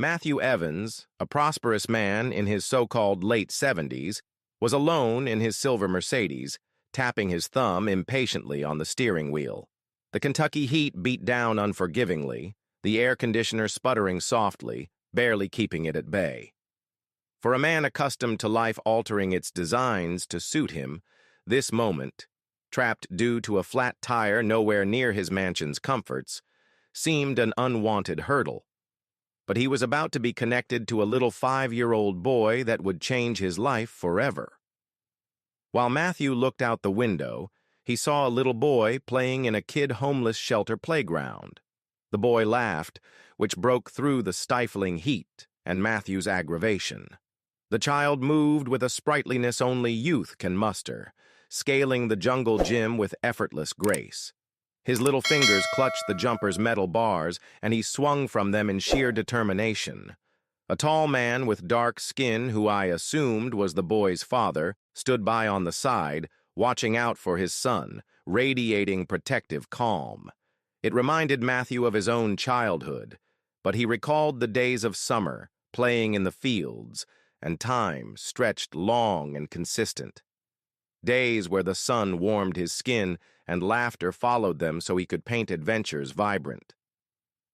Matthew Evans, a prosperous man in his so-called late 70s, was alone in his silver Mercedes, tapping his thumb impatiently on the steering wheel. The Kentucky heat beat down unforgivingly, the air conditioner sputtering softly, barely keeping it at bay. For a man accustomed to life altering its designs to suit him, this moment, trapped due to a flat tire nowhere near his mansion's comforts, seemed an unwanted hurdle. But he was about to be connected to a little 5-year-old boy that would change his life forever. While Matthew looked out the window, he saw a little boy playing in a kid-homeless shelter playground. The boy laughed, which broke through the stifling heat and Matthew's aggravation. The child moved with a sprightliness only youth can muster, scaling the jungle gym with effortless grace. His little fingers clutched the jumper's metal bars, and he swung from them in sheer determination. A tall man with dark skin, who I assumed was the boy's father, stood by on the side, watching out for his son, radiating protective calm. It reminded Matthew of his own childhood, but he recalled the days of summer, playing in the fields, and time stretched long and consistent. Days where the sun warmed his skin and laughter followed them so he could paint adventures vibrant.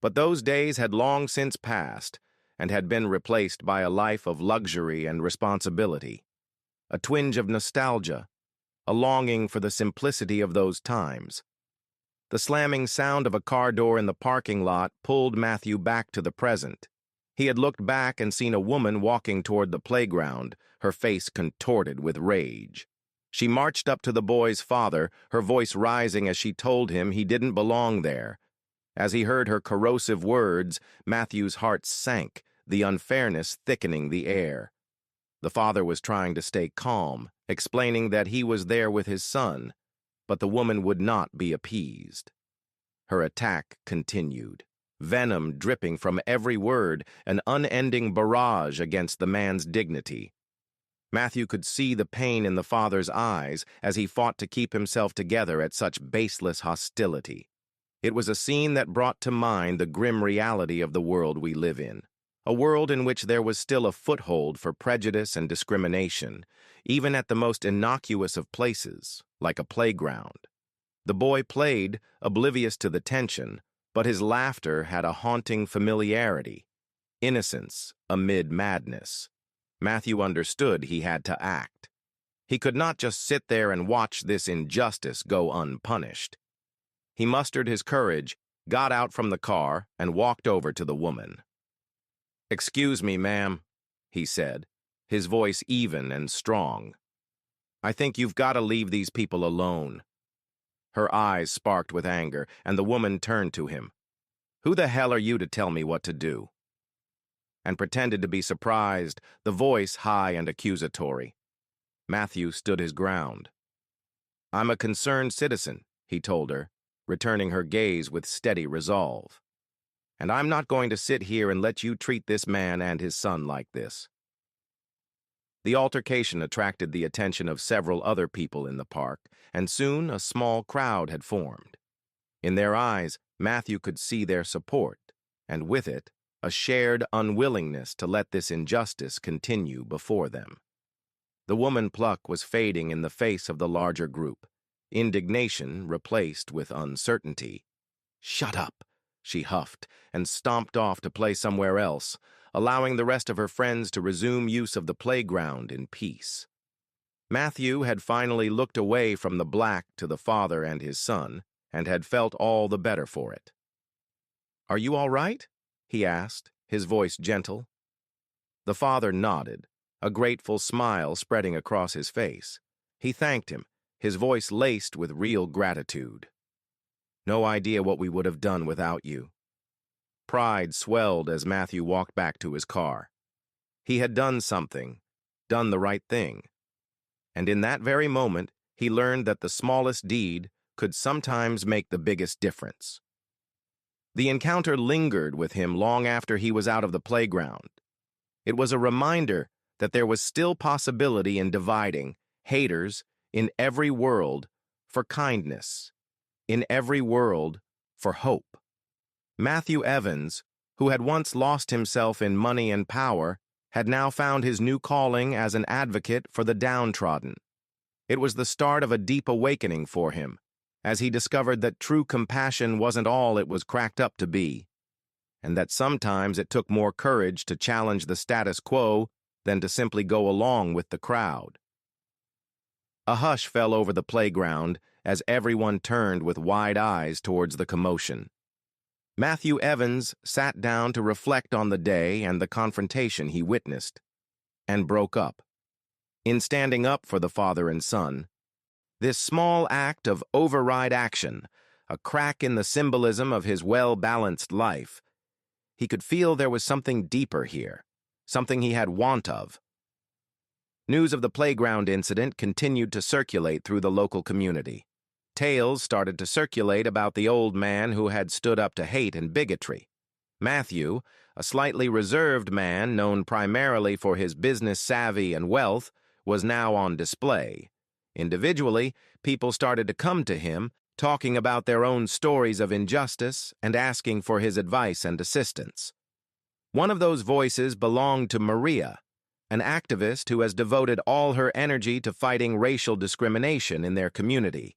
But those days had long since passed and had been replaced by a life of luxury and responsibility. A twinge of nostalgia, a longing for the simplicity of those times. The slamming sound of a car door in the parking lot pulled Matthew back to the present. He had looked back and seen a woman walking toward the playground, her face contorted with rage. She marched up to the boy's father, her voice rising as she told him he didn't belong there. As he heard her corrosive words, Matthew's heart sank, the unfairness thickening the air. The father was trying to stay calm, explaining that he was there with his son, but the woman would not be appeased. Her attack continued, venom dripping from every word, an unending barrage against the man's dignity. Matthew could see the pain in the father's eyes as he fought to keep himself together at such baseless hostility. It was a scene that brought to mind the grim reality of the world we live in, a world in which there was still a foothold for prejudice and discrimination, even at the most innocuous of places, like a playground. The boy played, oblivious to the tension, but his laughter had a haunting familiarity, innocence amid madness. Matthew understood he had to act. He could not just sit there and watch this injustice go unpunished. He mustered his courage, got out from the car, and walked over to the woman. "Excuse me, ma'am," he said, his voice even and strong. "I think you've got to leave these people alone." Her eyes sparked with anger, and the woman turned to him. "Who the hell are you to tell me what to do?" And pretended to be surprised, the voice high and accusatory. Matthew stood his ground. "I'm a concerned citizen," he told her, returning her gaze with steady resolve. "And I'm not going to sit here and let you treat this man and his son like this." The altercation attracted the attention of several other people in the park, and soon a small crowd had formed. In their eyes, Matthew could see their support, and with it, a shared unwillingness to let this injustice continue before them. The woman pluck was fading in the face of the larger group, indignation replaced with uncertainty. "Shut up," she huffed, and stomped off to play somewhere else, allowing the rest of her friends to resume use of the playground in peace. Matthew had finally looked away from the black to the father and his son, and had felt all the better for it. "Are you all right?" he asked, his voice gentle. The father nodded, a grateful smile spreading across his face. He thanked him, his voice laced with real gratitude. "No idea what we would have done without you." Pride swelled as Matthew walked back to his car. He had done something, done the right thing. And in that very moment, he learned that the smallest deed could sometimes make the biggest difference. The encounter lingered with him long after he was out of the playground. It was a reminder that there was still possibility in dividing haters in every world for kindness, in every world for hope. Matthew Evans who had once lost himself in money and power, had now found his new calling as an advocate for the downtrodden. It was the start of a deep awakening for him, as he discovered that true compassion wasn't all it was cracked up to be, and that sometimes it took more courage to challenge the status quo than to simply go along with the crowd. A hush fell over the playground as everyone turned with wide eyes towards the commotion. Matthew Evans sat down to reflect on the day and the confrontation he witnessed, and broke up. In standing up for the father and son, this small act of override action, a crack in the symbolism of his well-balanced life, he could feel there was something deeper here, something he had want of. News of the playground incident continued to circulate through the local community. Tales started to circulate about the old man who had stood up to hate and bigotry. Matthew, a slightly reserved man known primarily for his business savvy and wealth, was now on display. Individually, people started to come to him, talking about their own stories of injustice and asking for his advice and assistance. One of those voices belonged to Maria, an activist who has devoted all her energy to fighting racial discrimination in their community.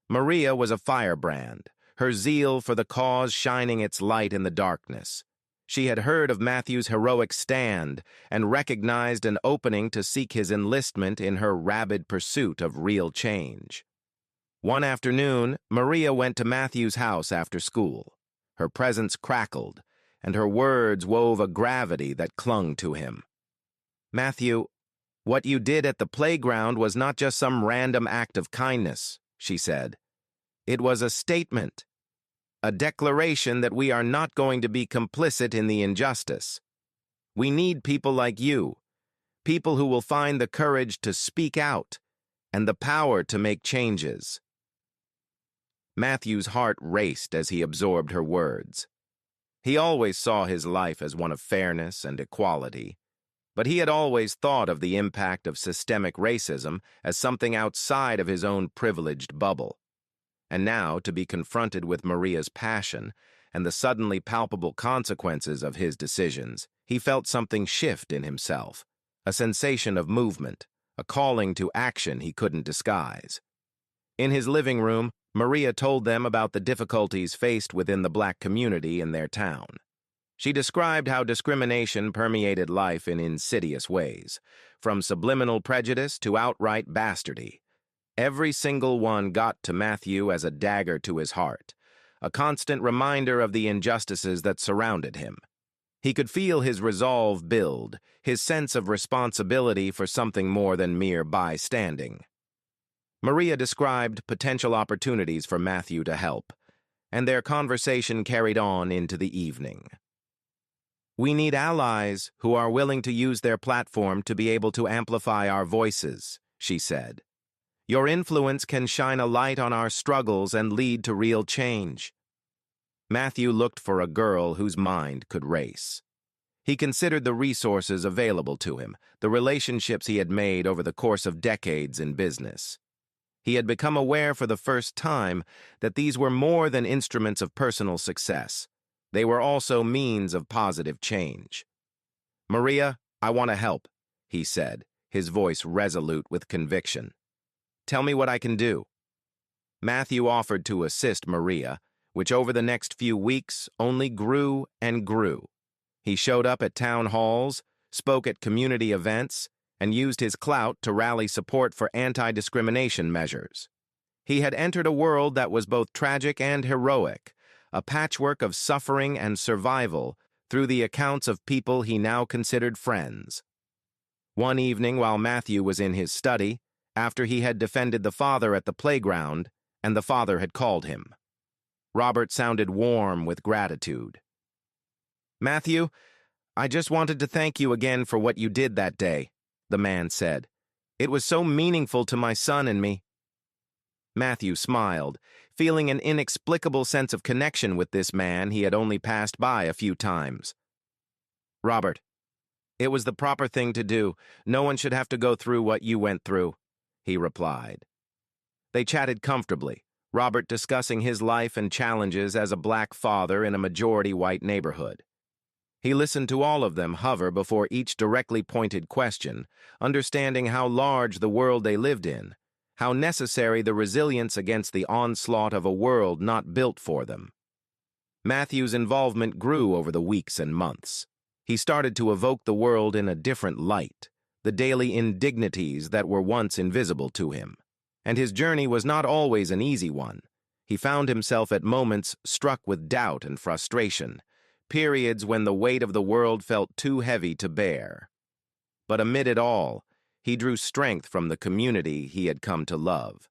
Maria was a firebrand, her zeal for the cause shining its light in the darkness. She had heard of Matthew's heroic stand and recognized an opening to seek his enlistment in her rabid pursuit of real change. One afternoon, Maria went to Matthew's house after school. Her presence crackled, and her words wove a gravity that clung to him. "Matthew, what you did at the playground was not just some random act of kindness," she said. "It was a statement, a declaration that we are not going to be complicit in the injustice. We need people like you, people who will find the courage to speak out and the power to make changes." Matthew's heart raced as he absorbed her words. He always saw his life as one of fairness and equality, but he had always thought of the impact of systemic racism as something outside of his own privileged bubble. And now, to be confronted with Maria's passion and the suddenly palpable consequences of his decisions, he felt something shift in himself, a sensation of movement, a calling to action he couldn't disguise. In his living room, Maria told them about the difficulties faced within the black community in their town. She described how discrimination permeated life in insidious ways, from subliminal prejudice to outright bastardy. Every single one got to Matthew as a dagger to his heart, a constant reminder of the injustices that surrounded him. He could feel his resolve build, his sense of responsibility for something more than mere bystanding. Maria described potential opportunities for Matthew to help, and their conversation carried on into the evening. "We need allies who are willing to use their platform to be able to amplify our voices," she said. "Your influence can shine a light on our struggles and lead to real change." Matthew looked for a girl whose mind could race. He considered the resources available to him, the relationships he had made over the course of decades in business. He had become aware for the first time that these were more than instruments of personal success. They were also means of positive change. "Maria, I want to help," he said, his voice resolute with conviction. "Tell me what I can do." Matthew offered to assist Maria, which over the next few weeks only grew and grew. He showed up at town halls, spoke at community events, and used his clout to rally support for anti-discrimination measures. He had entered a world that was both tragic and heroic, a patchwork of suffering and survival through the accounts of people he now considered friends. One evening while Matthew was in his study, after he had defended the father at the playground, and the father had called him, Robert sounded warm with gratitude. "Matthew, I just wanted to thank you again for what you did that day," the man said. "It was so meaningful to my son and me." Matthew smiled, feeling an inexplicable sense of connection with this man he had only passed by a few times. "Robert, it was the proper thing to do. No one should have to go through what you went through," he replied. They chatted comfortably, Robert discussing his life and challenges as a black father in a majority-white neighborhood. He listened to all of them hover before each directly pointed question, understanding how large the world they lived in, how necessary the resilience against the onslaught of a world not built for them. Matthew's involvement grew over the weeks and months. He started to evoke the world in a different light, the daily indignities that were once invisible to him. And his journey was not always an easy one. He found himself at moments struck with doubt and frustration, periods when the weight of the world felt too heavy to bear. But amid it all, he drew strength from the community he had come to love.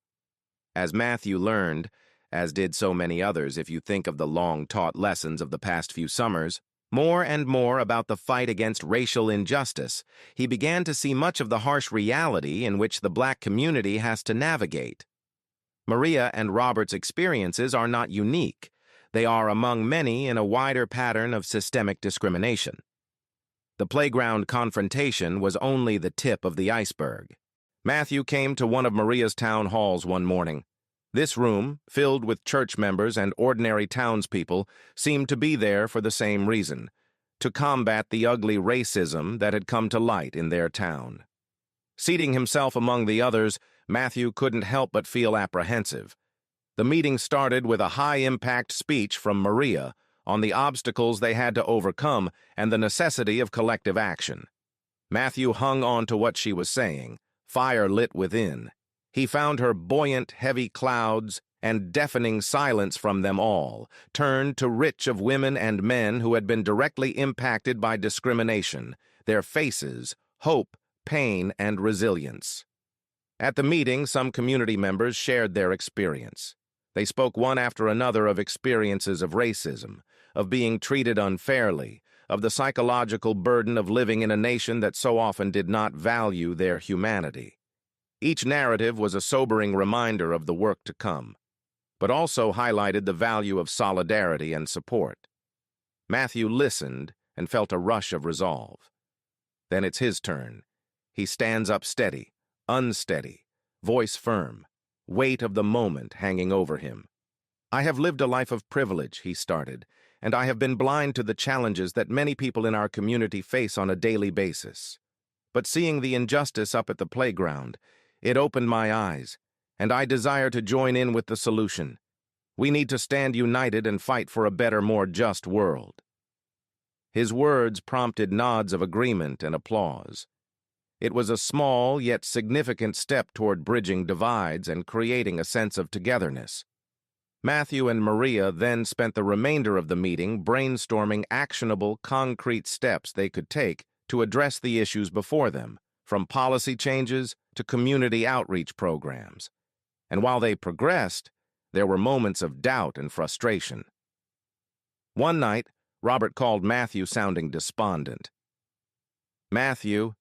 As Matthew learned, as did so many others if you think of the long-taught lessons of the past few summers, more and more about the fight against racial injustice, he began to see much of the harsh reality in which the Black community has to navigate. Maria and Robert's experiences are not unique. They are among many in a wider pattern of systemic discrimination. The playground confrontation was only the tip of the iceberg. Matthew came to one of Maria's town halls one morning. This room, filled with church members and ordinary townspeople, seemed to be there for the same reason, to combat the ugly racism that had come to light in their town. Seating himself among the others, Matthew couldn't help but feel apprehensive. The meeting started with a high-impact speech from Maria on the obstacles they had to overcome and the necessity of collective action. Matthew hung on to what she was saying, fire lit within. He found her buoyant, heavy clouds and deafening silence from them all, turned to rich of women and men who had been directly impacted by discrimination, their faces, hope, pain, and resilience. At the meeting, some community members shared their experience. They spoke one after another of experiences of racism, of being treated unfairly, of the psychological burden of living in a nation that so often did not value their humanity. Each narrative was a sobering reminder of the work to come, but also highlighted the value of solidarity and support. Matthew listened and felt a rush of resolve. Then it's his turn. He stands up steady, unsteady, voice firm, weight of the moment hanging over him. I have lived a life of privilege, he started, and I have been blind to the challenges that many people in our community face on a daily basis. But seeing the injustice up at the playground, it opened my eyes, and I desire to join in with the solution. We need to stand united and fight for a better, more just world. His words prompted nods of agreement and applause. It was a small yet significant step toward bridging divides and creating a sense of togetherness. Matthew and Maria then spent the remainder of the meeting brainstorming actionable, concrete steps they could take to address the issues before them, from policy changes to community outreach programs. And while they progressed, there were moments of doubt and frustration. One night, Robert called Matthew sounding despondent. "Matthew,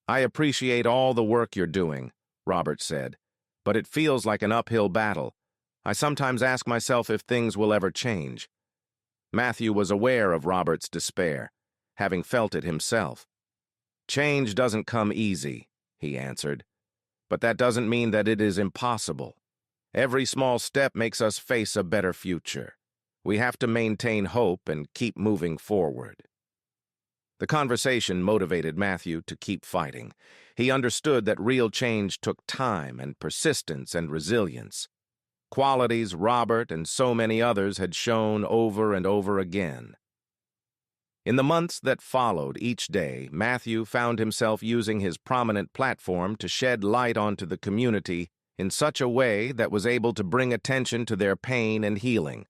I appreciate all the work you're doing," Robert said, "but it feels like an uphill battle. I sometimes ask myself if things will ever change." Matthew was aware of Robert's despair, having felt it himself. "Change doesn't come easy," he answered, "but that doesn't mean that it is impossible. Every small step makes us face a better future. We have to maintain hope and keep moving forward." The conversation motivated Matthew to keep fighting. He understood that real change took time and persistence and resilience, qualities Robert and so many others had shown over and over again. In the months that followed each day, Matthew found himself using his prominent platform to shed light onto the community in such a way that was able to bring attention to their pain and healing.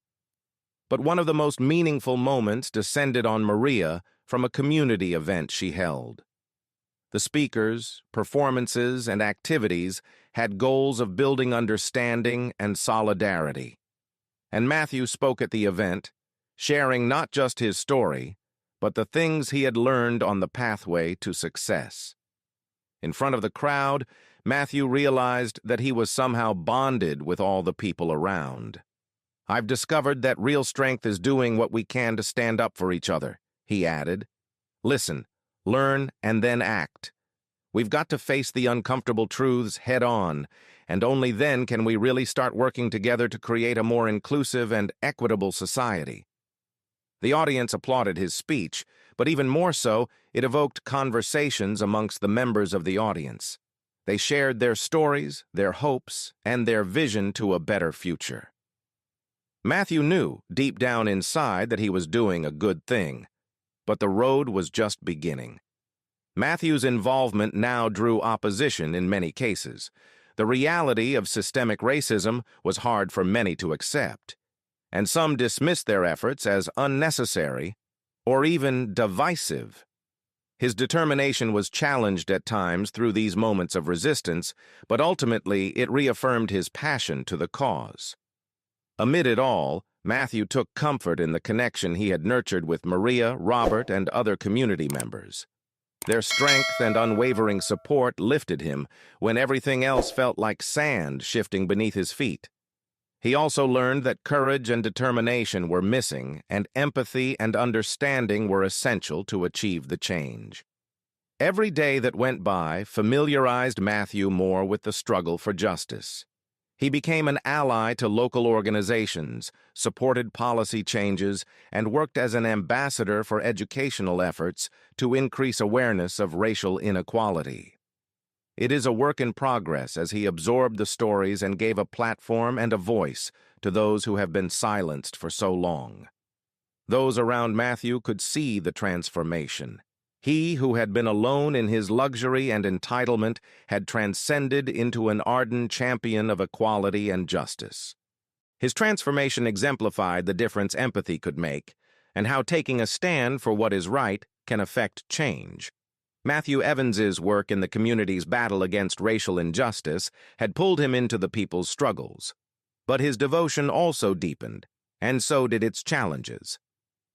But one of the most meaningful moments descended on Maria from a community event she held. The speakers, performances, and activities had goals of building understanding and solidarity. And Matthew spoke at the event, sharing not just his story, but the things he had learned on the pathway to success. In front of the crowd, Matthew realized that he was somehow bonded with all the people around. "I've discovered that real strength is doing what we can to stand up for each other," he added. "Listen, learn, and then act. We've got to face the uncomfortable truths head on, and only then can we really start working together to create a more inclusive and equitable society." The audience applauded his speech, but even more so, it evoked conversations amongst the members of the audience. They shared their stories, their hopes, and their vision to a better future. Matthew knew, deep down inside, that he was doing a good thing, but the road was just beginning. Matthew's involvement now drew opposition in many cases. The reality of systemic racism was hard for many to accept, and some dismissed their efforts as unnecessary or even divisive. His determination was challenged at times through these moments of resistance, but ultimately it reaffirmed his passion to the cause. Amid it all, Matthew took comfort in the connection he had nurtured with Maria, Robert, and other community members. Their strength and unwavering support lifted him when everything else felt like sand shifting beneath his feet. He also learned that courage and determination were missing, and empathy and understanding were essential to achieve the change. Every day that went by familiarized Matthew more with the struggle for justice. He became an ally to local organizations, supported policy changes, and worked as an ambassador for educational efforts to increase awareness of racial inequality. It is a work in progress as he absorbed the stories and gave a platform and a voice to those who have been silenced for so long. Those around Matthew could see the transformation. He who had been alone in his luxury and entitlement had transcended into an ardent champion of equality and justice. His transformation exemplified the difference empathy could make, and how taking a stand for what is right can affect change. Matthew Evans's work in the community's battle against racial injustice had pulled him into the people's struggles. But his devotion also deepened, and so did its challenges.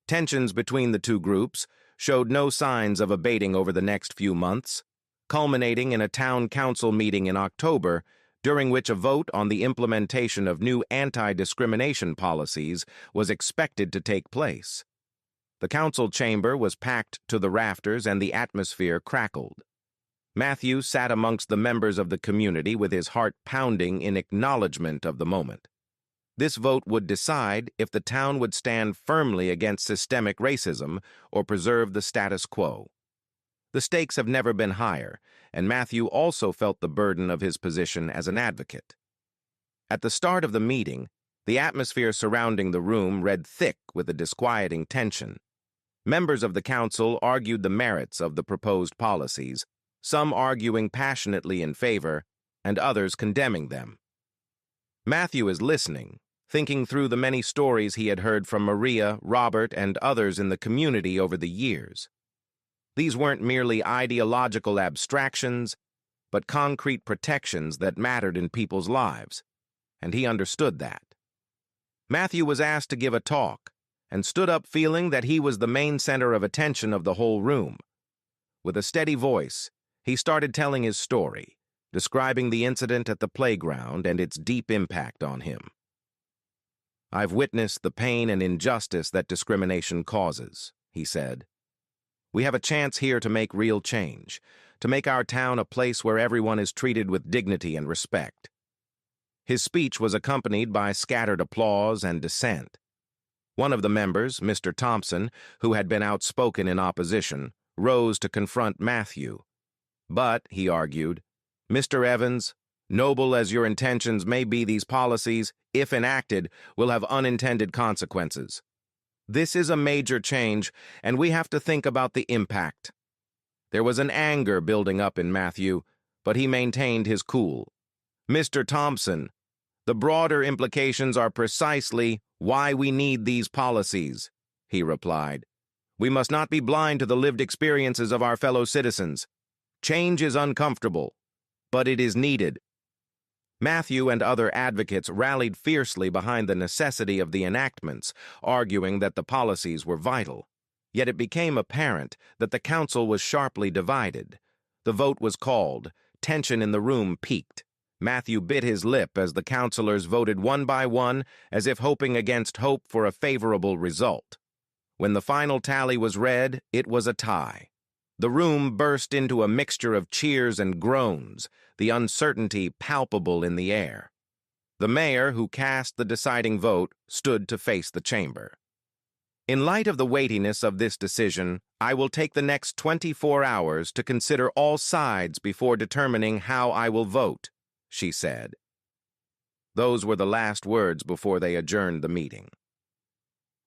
Tensions between the two groups showed no signs of abating over the next few months, culminating in a town council meeting in October, during which a vote on the implementation of new anti-discrimination policies was expected to take place. The council chamber was packed to the rafters and the atmosphere crackled. Matthew sat amongst the members of the community with his heart pounding in acknowledgement of the moment. This vote would decide if the town would stand firmly against systemic racism or preserve the status quo. The stakes have never been higher, and Matthew also felt the burden of his position as an advocate. At the start of the meeting, the atmosphere surrounding the room read thick with a disquieting tension. Members of the council argued the merits of the proposed policies, some arguing passionately in favor, and others condemning them. Matthew is listening, thinking through the many stories he had heard from Maria, Robert, and others in the community over the years. These weren't merely ideological abstractions, but concrete protections that mattered in people's lives, and he understood that. Matthew was asked to give a talk, and stood up feeling that he was the main center of attention of the whole room. With a steady voice, he started telling his story, describing the incident at the playground and its deep impact on him. "I've witnessed the pain and injustice that discrimination causes," he said. "We have a chance here to make real change, to make our town a place where everyone is treated with dignity and respect." His speech was accompanied by scattered applause and dissent. One of the members, Mr. Thompson, who had been outspoken in opposition, rose to confront Matthew. "But," he argued, "Mr. Evans, noble as your intentions may be, these policies, if enacted, will have unintended consequences. This is a major change, and we have to think about the impact." There was an anger building up in Matthew, but he maintained his cool. "Mr. Thompson, the broader implications are precisely why we need these policies," he replied. "We must not be blind to the lived experiences of our fellow citizens. Change is uncomfortable, but it is needed." Matthew and other advocates rallied fiercely behind the necessity of the enactments, arguing that the policies were vital. Yet it became apparent that the council was sharply divided. The vote was called. Tension in the room peaked. Matthew bit his lip as the councilors voted one by one, as if hoping against hope for a favorable result. When the final tally was read, it was a tie. The room burst into a mixture of cheers and groans, the uncertainty palpable in the air. The mayor, who cast the deciding vote, stood to face the chamber. In light of the weightiness of this decision, I will take the next 24 hours to consider all sides before determining how I will vote, she said. Those were the last words before they adjourned the meeting.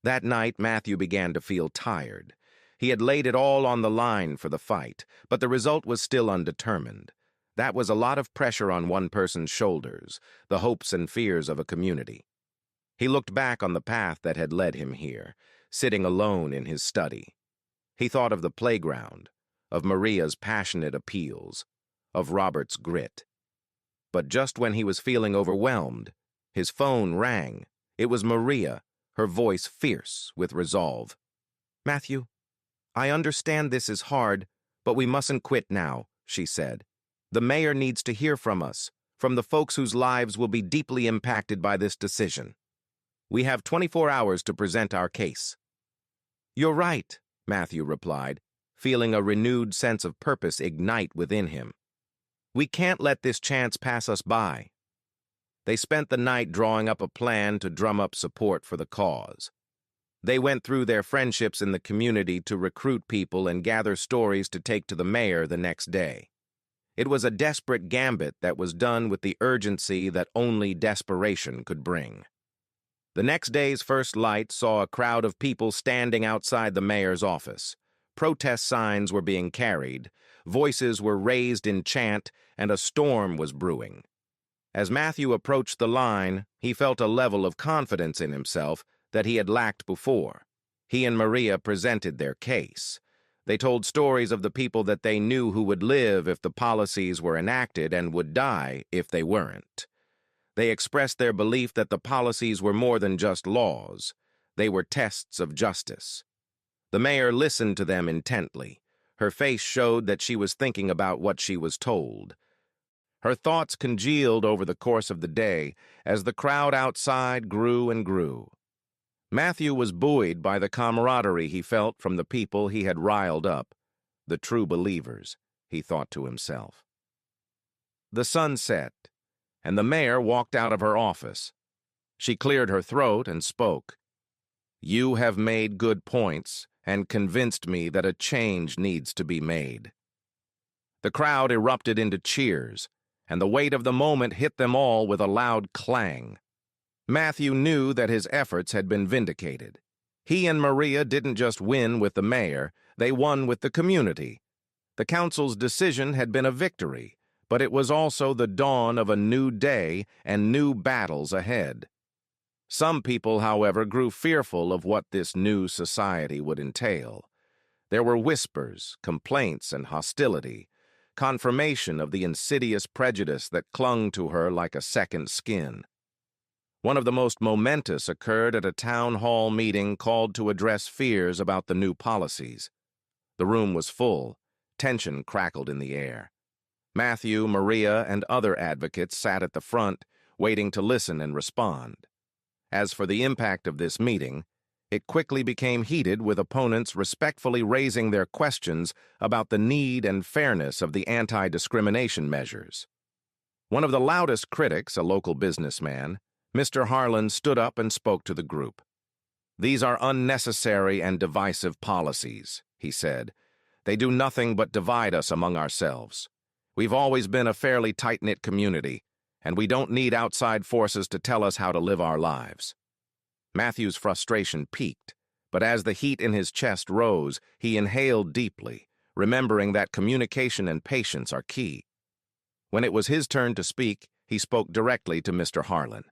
That night, Matthew began to feel tired. He had laid it all on the line for the fight, but the result was still undetermined. That was a lot of pressure on one person's shoulders, the hopes and fears of a community. He looked back on the path that had led him here, sitting alone in his study. He thought of the playground, of Maria's passionate appeals, of Robert's grit. But just when he was feeling overwhelmed, his phone rang. It was Maria, her voice fierce with resolve. "Matthew, I understand this is hard, but we mustn't quit now," she said. "The mayor needs to hear from us, from the folks whose lives will be deeply impacted by this decision. We have 24 hours to present our case." "You're right," Matthew replied, feeling a renewed sense of purpose ignite within him. "We can't let this chance pass us by." They spent the night drawing up a plan to drum up support for the cause. They went through their friendships in the community to recruit people and gather stories to take to the mayor the next day. It was a desperate gambit that was done with the urgency that only desperation could bring. The next day's first light saw a crowd of people standing outside the mayor's office. Protest signs were being carried, voices were raised in chant, and a storm was brewing. As Matthew approached the line, he felt a level of confidence in himself that he had lacked before. He and Maria presented their case. They told stories of the people that they knew who would live if the policies were enacted and would die if they weren't. They expressed their belief that the policies were more than just laws. They were tests of justice. The mayor listened to them intently. Her face showed that she was thinking about what she was told. Her thoughts congealed over the course of the day as the crowd outside grew and grew. Matthew was buoyed by the camaraderie he felt from the people he had riled up, the true believers, he thought to himself. The sun set, and the mayor walked out of her office. She cleared her throat and spoke. "You have made good points and convinced me that a change needs to be made." The crowd erupted into cheers, and the weight of the moment hit them all with a loud clang. Matthew knew that his efforts had been vindicated. He and Maria didn't just win with the mayor, they won with the community. The council's decision had been a victory, but it was also the dawn of a new day and new battles ahead. Some people, however, grew fearful of what this new society would entail. There were whispers, complaints, and hostility, confirmation of the insidious prejudice that clung to her like a second skin. One of the most momentous occurred at a town hall meeting called to address fears about the new policies. The room was full. Tension crackled in the air. Matthew, Maria, and other advocates sat at the front, waiting to listen and respond. As for the impact of this meeting, it quickly became heated with opponents respectfully raising their questions about the need and fairness of the anti-discrimination measures. One of the loudest critics, a local businessman, Mr. Harlan, stood up and spoke to the group. "These are unnecessary and divisive policies," he said. "They do nothing but divide us among ourselves. We've always been a fairly tight-knit community, and we don't need outside forces to tell us how to live our lives." Matthew's frustration peaked, but as the heat in his chest rose, he inhaled deeply, remembering that communication and patience are key. When it was his turn to speak, he spoke directly to Mr. Harlan.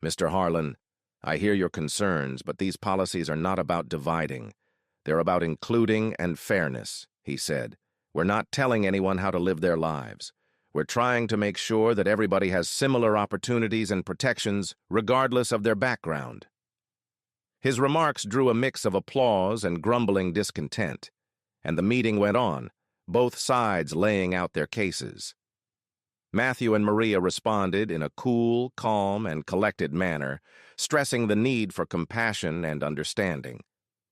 "Mr. Harlan, I hear your concerns, but these policies are not about dividing. They're about including and fairness," he said. "We're not telling anyone how to live their lives. We're trying to make sure that everybody has similar opportunities and protections regardless of their background." His remarks drew a mix of applause and grumbling discontent, and the meeting went on, both sides laying out their cases. Matthew and Maria responded in a cool, calm, and collected manner, stressing the need for compassion and understanding.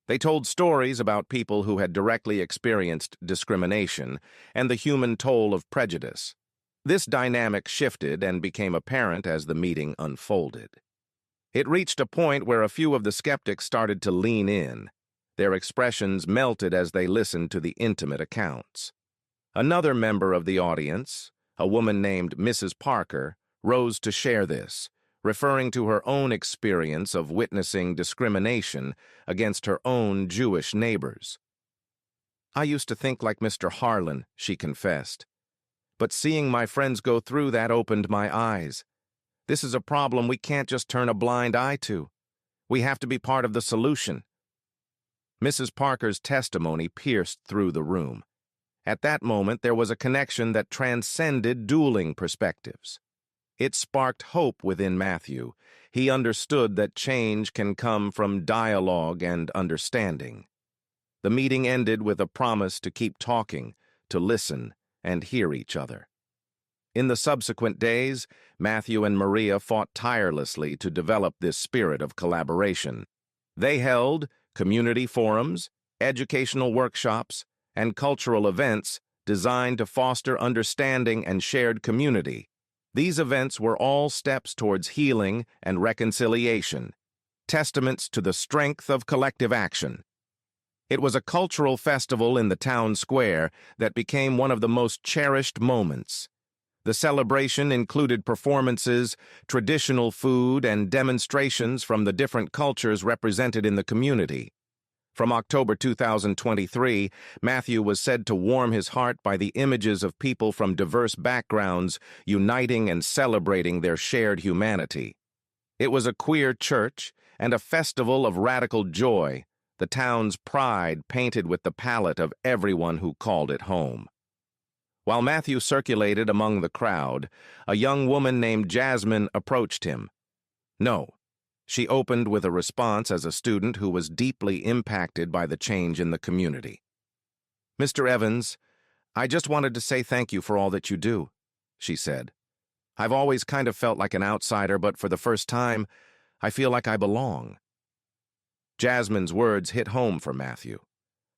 They told stories about people who had directly experienced discrimination and the human toll of prejudice. This dynamic shifted and became apparent as the meeting unfolded. It reached a point where a few of the skeptics started to lean in. Their expressions melted as they listened to the intimate accounts. Another member of the audience, a woman named Mrs. Parker, rose to share this, referring to her own experience of witnessing discrimination against her own Jewish neighbors. "I used to think like Mr. Harlan," she confessed. "But seeing my friends go through that opened my eyes. This is a problem we can't just turn a blind eye to. We have to be part of the solution." Mrs. Parker's testimony pierced through the room. At that moment, there was a connection that transcended dueling perspectives. It sparked hope within Matthew. He understood that change can come from dialogue and understanding. The meeting ended with a promise to keep talking, to listen, and hear each other. In the subsequent days, Matthew and Maria fought tirelessly to develop this spirit of collaboration. They held community forums, educational workshops, and cultural events designed to foster understanding and shared community. These events were all steps towards healing and reconciliation, testaments to the strength of collective action. It was a cultural festival in the town square that became one of the most cherished moments. The celebration included performances, traditional food, and demonstrations from the different cultures represented in the community. From October 2023, Matthew was said to warm his heart by the images of people from diverse backgrounds uniting and celebrating their shared humanity. It was a queer church and a festival of radical joy, the town's pride painted with the palette of everyone who called it home. While Matthew circulated among the crowd, a young woman named Jasmine approached him. "No," she opened with a response as a student who was deeply impacted by the change in the community. "Mr. Evans, I just wanted to say thank you for all that you do," she said. "I've always kind of felt like an outsider, but for the first time, I feel like I belong." Jasmine's words hit home for Matthew.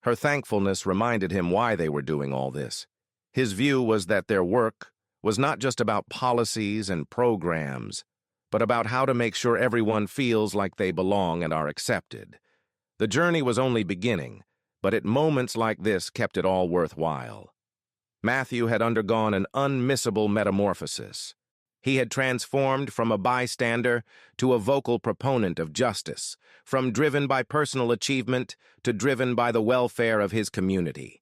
Her thankfulness reminded him why they were doing all this. His view was that their work was not just about policies and programs, but about how to make sure everyone feels like they belong and are accepted. The journey was only beginning, but at moments like this kept it all worthwhile. Matthew had undergone an unmissable metamorphosis. He had transformed from a bystander to a vocal proponent of justice, from driven by personal achievement to driven by the welfare of his community.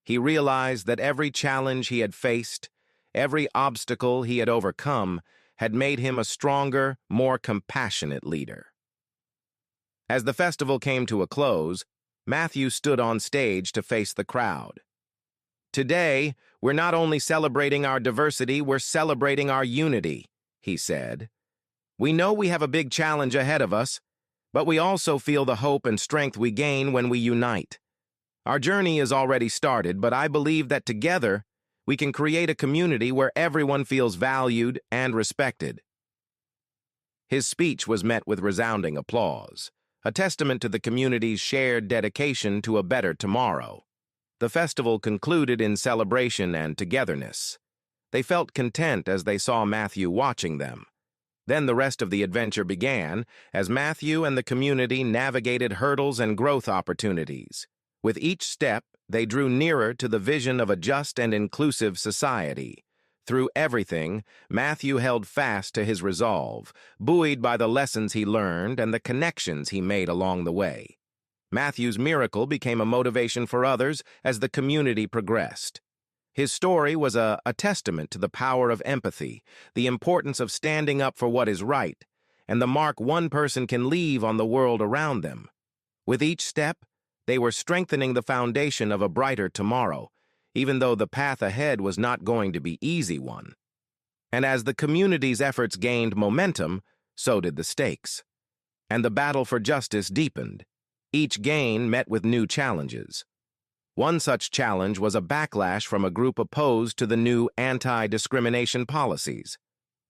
He realized that every challenge he had faced, every obstacle he had overcome, had made him a stronger, more compassionate leader. As the festival came to a close, Matthew stood on stage to face the crowd. "Today, we're not only celebrating our diversity, we're celebrating our unity," he said. "We know we have a big challenge ahead of us, but we also feel the hope and strength we gain when we unite. Our journey is already started, but I believe that together, we can create a community where everyone feels valued and respected." His speech was met with resounding applause, a testament to the community's shared dedication to a better tomorrow. The festival concluded in celebration and togetherness. They felt content as they saw Matthew watching them. Then the rest of the adventure began as Matthew and the community navigated hurdles and growth opportunities. With each step, they drew nearer to the vision of a just and inclusive society. Through everything, Matthew held fast to his resolve, buoyed by the lessons he learned and the connections he made along the way. Matthew's miracle became a motivation for others as the community progressed. His story was a testament to the power of empathy, the importance of standing up for what is right, and the mark one person can leave on the world around them. With each step, they were strengthening the foundation of a brighter tomorrow, even though the path ahead was not going to be easy one. And as the community's efforts gained momentum, so did the stakes. And the battle for justice deepened. Each gain met with new challenges. One such challenge was a backlash from a group opposed to the new anti-discrimination policies.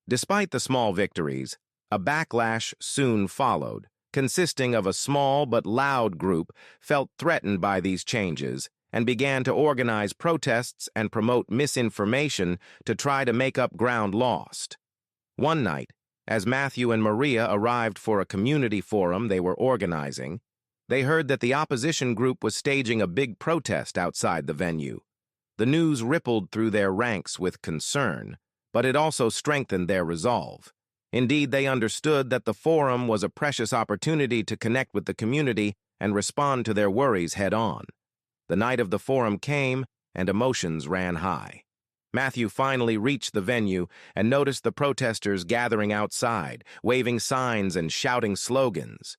Despite the small victories, a backlash soon followed, consisting of a small but loud group felt threatened by these changes and began to organize protests and promote misinformation to try to make up ground lost. One night, As Matthew and Maria arrived for a community forum they were organizing, they heard that the opposition group was staging a big protest outside the venue. The news rippled through their ranks with concern, but it also strengthened their resolve. Indeed, they understood that the forum was a precious opportunity to connect with the community and respond to their worries head-on. The night of the forum came, and emotions ran high. Matthew finally reached the venue and noticed the protesters gathering outside, waving signs and shouting slogans.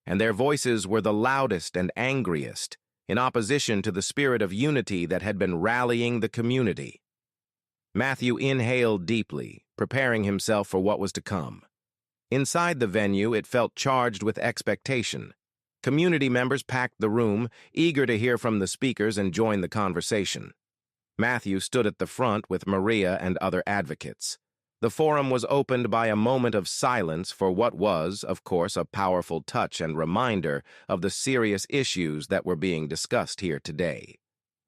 And their voices were the loudest and angriest, in opposition to the spirit of unity that had been rallying the community. Matthew inhaled deeply, preparing himself for what was to come. Inside the venue, it felt charged with expectation. Community members packed the room, eager to hear from the speakers and join the conversation. Matthew stood at the front with Maria and other advocates. The forum was opened by a moment of silence for what was, of course, a powerful touch and reminder of the serious issues that were being discussed here today.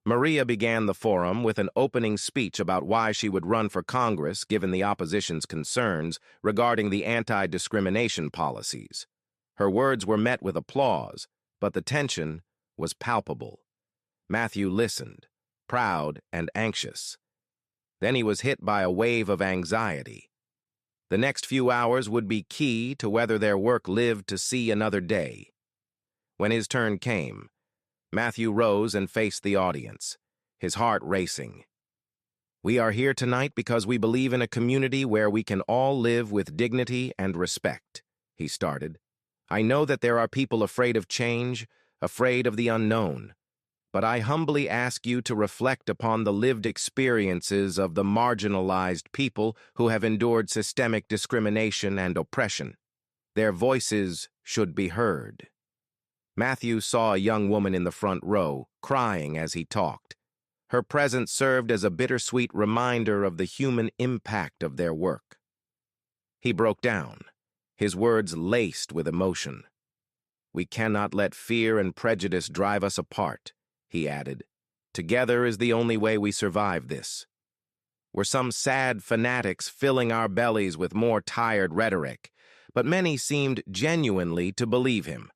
Maria began the forum with an opening speech about why she would run for Congress given the opposition's concerns regarding the anti-discrimination policies. Her words were met with applause, but the tension was palpable. Matthew listened, proud and anxious. Then he was hit by a wave of anxiety. The next few hours would be key to whether their work lived to see another day. When his turn came, Matthew rose and faced the audience, his heart racing. "We are here tonight because we believe in a community where we can all live with dignity and respect," he started. "I know that there are people afraid of change, afraid of the unknown. But I humbly ask you to reflect upon the lived experiences of the marginalized people who have endured systemic discrimination and oppression. Their voices should be heard." Matthew saw a young woman in the front row, crying as he talked. Her presence served as a bittersweet reminder of the human impact of their work. He broke down, his words laced with emotion. "We cannot let fear and prejudice drive us apart," he added. "Together is the only way we survive this." We're some sad fanatics filling our bellies with more tired rhetoric, but many seemed genuinely to believe him.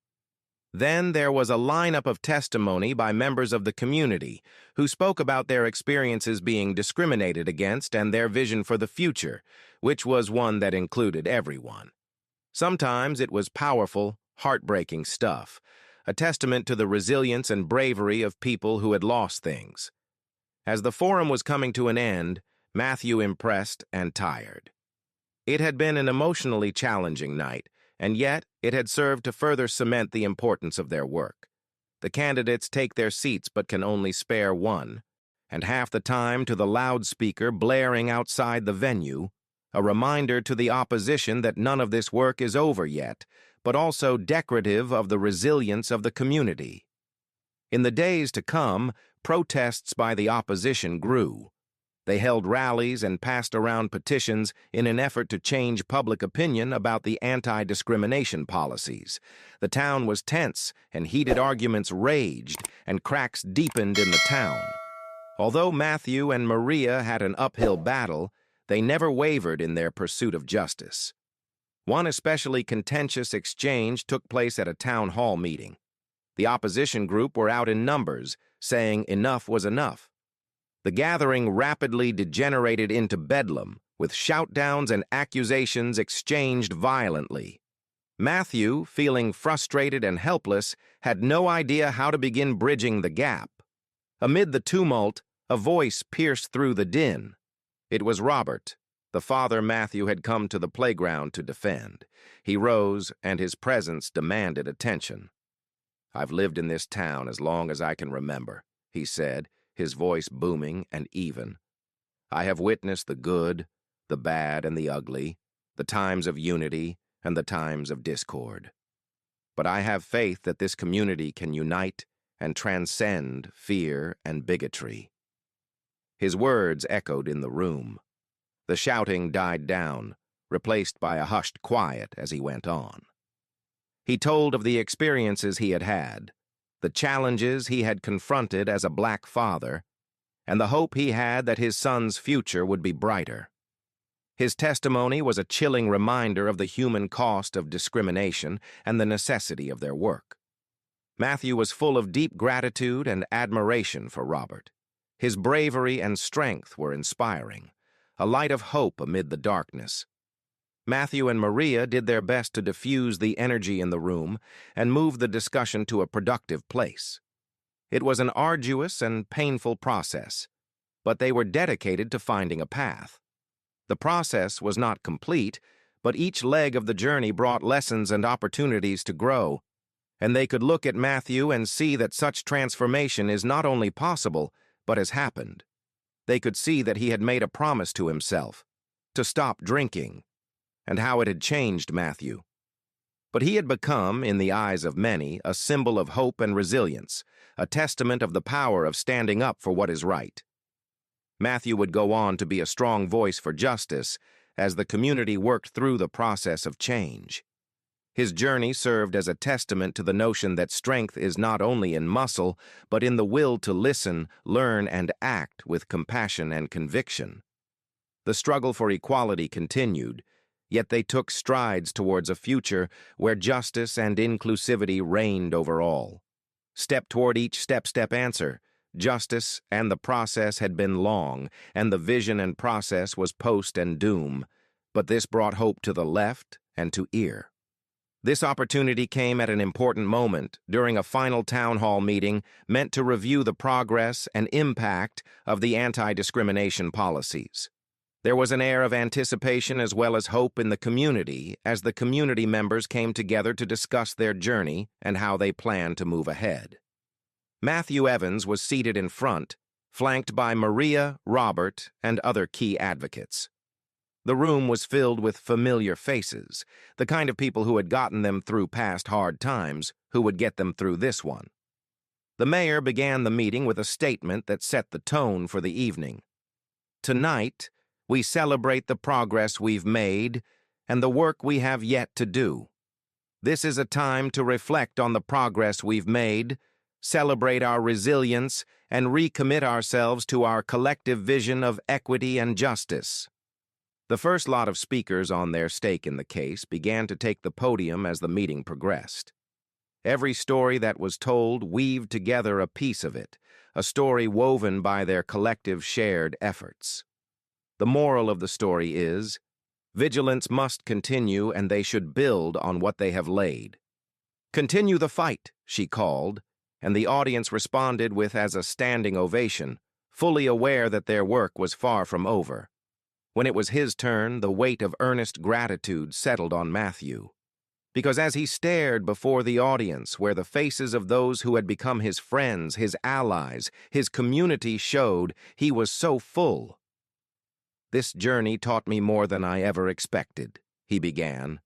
Then there was a lineup of testimony by members of the community who spoke about their experiences being discriminated against and their vision for the future, which was one that included everyone. Sometimes it was powerful, heartbreaking stuff, a testament to the resilience and bravery of people who had lost things. As the forum was coming to an end, Matthew impressed and tired. It had been an emotionally challenging night, and yet it had served to further cement the importance of their work. The candidates take their seats but can only spare one, and half the time to the loudspeaker blaring outside the venue, a reminder to the opposition that none of this work is over yet, but also decorative of the resilience of the community. In the days to come, protests by the opposition grew. They held rallies and passed around petitions in an effort to change public opinion about the anti-discrimination policies. The town was tense, and heated arguments raged, and cracks deepened in the town. Although Matthew and Maria had an uphill battle, they never wavered in their pursuit of justice. One especially contentious exchange took place at a town hall meeting. The opposition group were out in numbers, saying enough was enough. The gathering rapidly degenerated into bedlam, with shoutdowns and accusations exchanged violently. Matthew, feeling frustrated and helpless, had no idea how to begin bridging the gap. Amid the tumult, a voice pierced through the din. It was Robert, the father Matthew had come to the playground to defend. He rose, and his presence demanded attention. "I've lived in this town as long as I can remember," he said, his voice booming and even. "I have witnessed the good, the bad, and the ugly, the times of unity and the times of discord. But I have faith that this community can unite and transcend fear and bigotry." His words echoed in the room. The shouting died down, replaced by a hushed quiet as he went on. He told of the experiences he had had, the challenges he had confronted as a black father, and the hope he had that his son's future would be brighter. His testimony was a chilling reminder of the human cost of discrimination and the necessity of their work. Matthew was full of deep gratitude and admiration for Robert. His bravery and strength were inspiring, a light of hope amid the darkness. Matthew and Maria did their best to diffuse the energy in the room and move the discussion to a productive place. It was an arduous and painful process, but they were dedicated to finding a path. The process was not complete, but each leg of the journey brought lessons and opportunities to grow, and they could look at Matthew and see that such transformation is not only possible, but has happened. They could see that he had made a promise to himself, to stop drinking, and how it had changed Matthew. But he had become, in the eyes of many, a symbol of hope and resilience, a testament of the power of standing up for what is right. Matthew would go on to be a strong voice for justice as the community worked through the process of change. His journey served as a testament to the notion that strength is not only in muscle, but in the will to listen, learn, and act with compassion and conviction. The struggle for equality continued, yet they took strides towards a future where justice and inclusivity reigned over all. Step toward each step answer. Justice and the process had been long, and the vision and process was post and doom, but this brought hope to the left and to ear. This opportunity came at an important moment during a final town hall meeting meant to review the progress and impact of the anti-discrimination policies. There was an air of anticipation as well as hope in the community as the community members came together to discuss their journey and how they planned to move ahead. Matthew Evans was seated in front, flanked by Maria, Robert, and other key advocates. The room was filled with familiar faces, the kind of people who had gotten them through past hard times, who would get them through this one. The mayor began the meeting with a statement that set the tone for the evening. Tonight, we celebrate the progress we've made and the work we have yet to do. This is a time to reflect on the progress we've made, celebrate our resilience, and recommit ourselves to our collective vision of equity and justice. The first lot of speakers on their stake in the case began to take the podium as the meeting progressed. Every story that was told weaved together a piece of it, a story woven by their collective shared efforts. The moral of the story is, vigilance must continue and they should build on what they have laid. "Continue the fight," she called, and the audience responded with as a standing ovation, fully aware that their work was far from over. When it was his turn, the weight of earnest gratitude settled on Matthew. Because as he stared before the audience where the faces of those who had become his friends, his allies, his community showed, he was so full. "This journey taught me more than I ever expected," he began.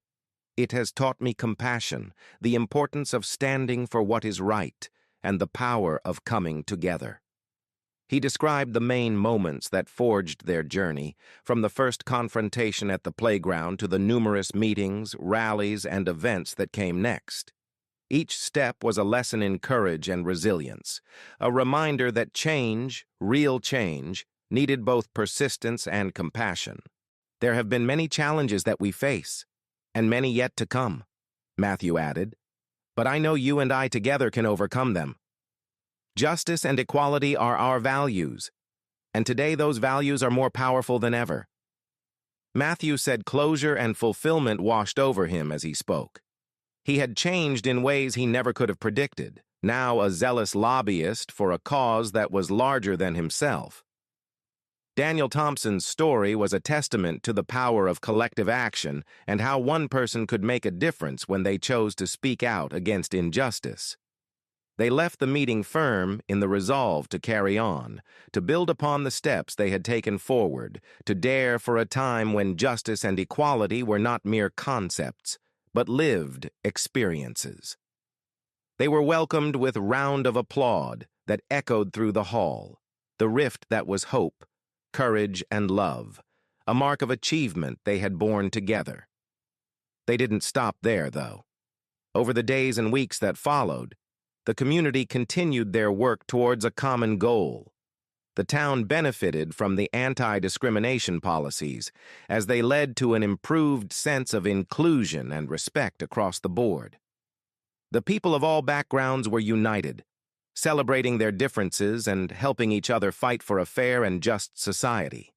"It has taught me compassion, the importance of standing for what is right, and the power of coming together." He described the main moments that forged their journey, from the first confrontation at the playground to the numerous meetings, rallies, and events that came next. Each step was a lesson in courage and resilience, a reminder that change, real change, needed both persistence and compassion. "There have been many challenges that we face, and many yet to come," Matthew added, "but I know you and I together can overcome them. Justice and equality are our values, and today those values are more powerful than ever." Matthew said closure and fulfillment washed over him as he spoke. He had changed in ways he never could have predicted, now a zealous lobbyist for a cause that was larger than himself. Daniel Thompson's story was a testament to the power of collective action and how one person could make a difference when they chose to speak out against injustice. They left the meeting firm in the resolve to carry on, to build upon the steps they had taken forward, to dare for a time when justice and equality were not mere concepts, but lived experiences. They were welcomed with round of applaud that echoed through the hall, the rift that was hope, courage, and love, a mark of achievement they had borne together. They didn't stop there, though. Over the days and weeks that followed, the community continued their work towards a common goal: The town benefited from the anti-discrimination policies, as they led to an improved sense of inclusion and respect across the board. The people of all backgrounds were united, celebrating their differences and helping each other fight for a fair and just society.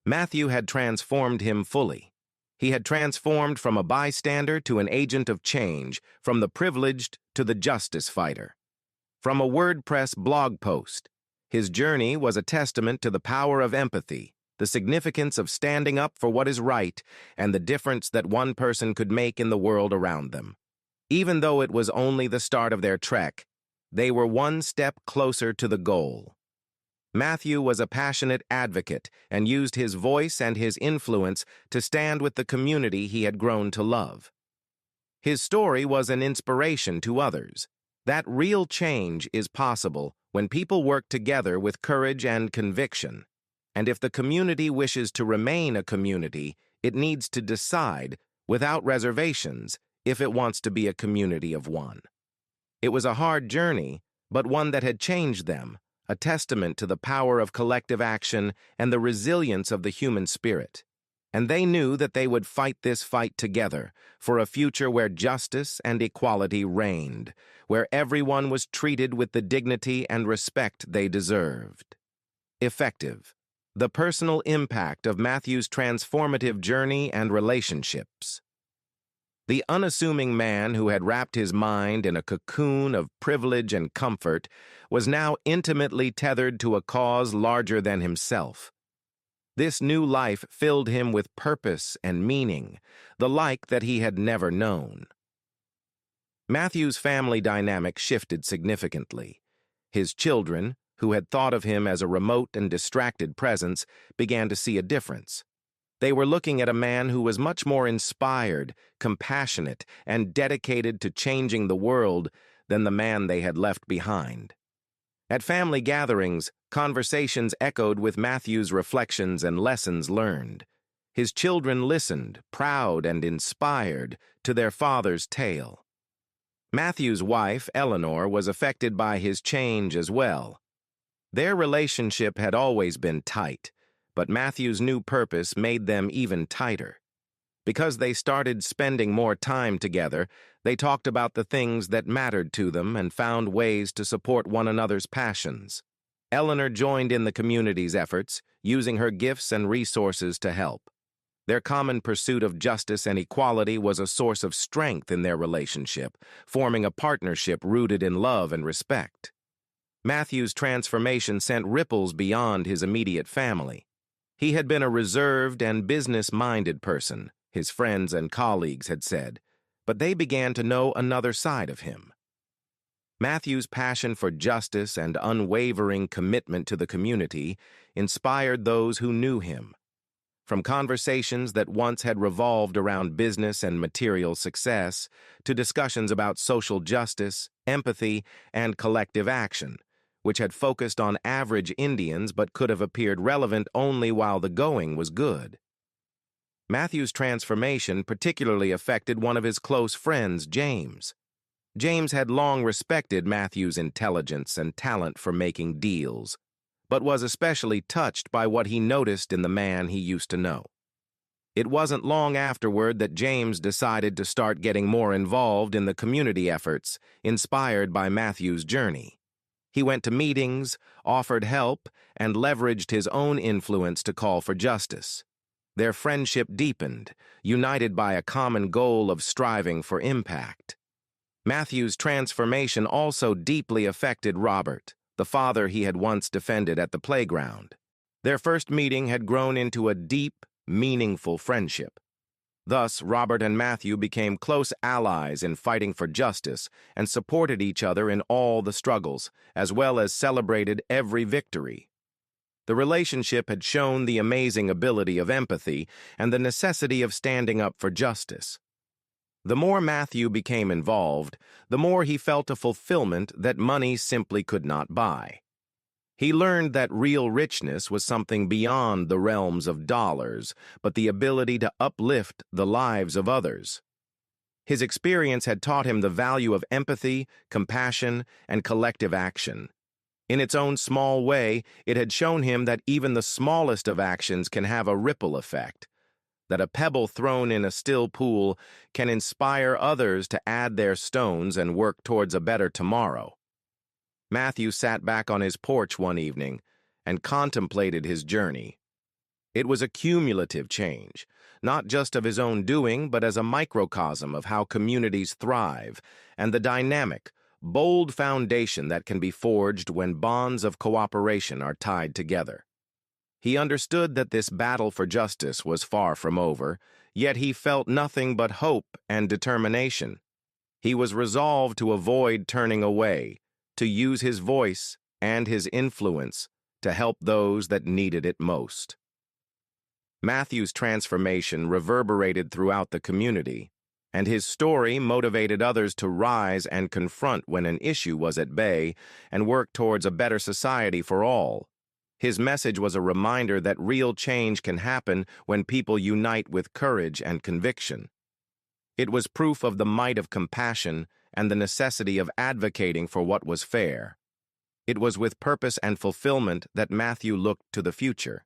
Matthew had transformed him fully. He had transformed from a bystander to an agent of change, from the privileged to the justice fighter. From a WordPress blog post, his journey was a testament to the power of empathy, the significance of standing up for what is right, and the difference that one person could make in the world around them. Even though it was only the start of their trek, they were one step closer to the goal. Matthew was a passionate advocate and used his voice and his influence to stand with the community he had grown to love. His story was an inspiration to others. That real change is possible when people work together with courage and conviction. And if the community wishes to remain a community, it needs to decide, without reservations, if it wants to be a community of one. It was a hard journey, but one that had changed them, a testament to the power of collective action and the resilience of the human spirit. And they knew that they would fight this fight together for a future where justice and equality reigned, where everyone was treated with the dignity and respect they deserved. Effective. The personal impact of Matthew's transformative journey and relationships. The unassuming man who had wrapped his mind in a cocoon of privilege and comfort was now intimately tethered to a cause larger than himself. This new life filled him with purpose and meaning, the like that he had never known. Matthew's family dynamic shifted significantly. His children, who had thought of him as a remote and distracted presence, began to see a difference. They were looking at a man who was much more inspired, compassionate, and dedicated to changing the world than the man they had left behind. At family gatherings, conversations echoed with Matthew's reflections and lessons learned. His children listened, proud and inspired, to their father's tale. Matthew's wife, Eleanor, was affected by his change as well. Their relationship had always been tight, but Matthew's new purpose made them even tighter. Because they started spending more time together, they talked about the things that mattered to them and found ways to support one another's passions. Eleanor joined in the community's efforts, using her gifts and resources to help. Their common pursuit of justice and equality was a source of strength in their relationship, forming a partnership rooted in love and respect. Matthew's transformation sent ripples beyond his immediate family. He had been a reserved and business-minded person, his friends and colleagues had said, but they began to know another side of him. Matthew's passion for justice and unwavering commitment to the community inspired those who knew him. From conversations that once had revolved around business and material success to discussions about social justice, empathy, and collective action, which had focused on average Indians but could have appeared relevant only while the going was good. Matthew's transformation particularly affected one of his close friends, James. James had long respected Matthew's intelligence and talent for making deals, but was especially touched by what he noticed in the man he used to know. It wasn't long afterward that James decided to start getting more involved in the community efforts, inspired by Matthew's journey. He went to meetings, offered help, and leveraged his own influence to call for justice. Their friendship deepened, united by a common goal of striving for impact. Matthew's transformation also deeply affected Robert, the father he had once defended at the playground. Their first meeting had grown into a deep, meaningful friendship. Thus, Robert and Matthew became close allies in fighting for justice and supported each other in all the struggles, as well as celebrated every victory. The relationship had shown the amazing ability of empathy and the necessity of standing up for justice. The more Matthew became involved, the more he felt a fulfillment that money simply could not buy. He learned that real richness was something beyond the realms of dollars, but the ability to uplift the lives of others. His experience had taught him the value of empathy, compassion, and collective action. In its own small way, it had shown him that even the smallest of actions can have a ripple effect, that a pebble thrown in a still pool can inspire others to add their stones and work towards a better tomorrow. Matthew sat back on his porch one evening and contemplated his journey. It was a cumulative change, not just of his own doing, but as a microcosm of how communities thrive and the dynamic, bold foundation that can be forged when bonds of cooperation are tied together. He understood that this battle for justice was far from over, yet he felt nothing but hope and determination. He was resolved to avoid turning away, to use his voice and his influence to help those that needed it most. Matthew's transformation reverberated throughout the community, and his story motivated others to rise and confront when an issue was at bay and work towards a better society for all. His message was a reminder that real change can happen when people unite with courage and conviction. It was proof of the might of compassion and the necessity of advocating for what was fair. It was with purpose and fulfillment that Matthew looked to the future.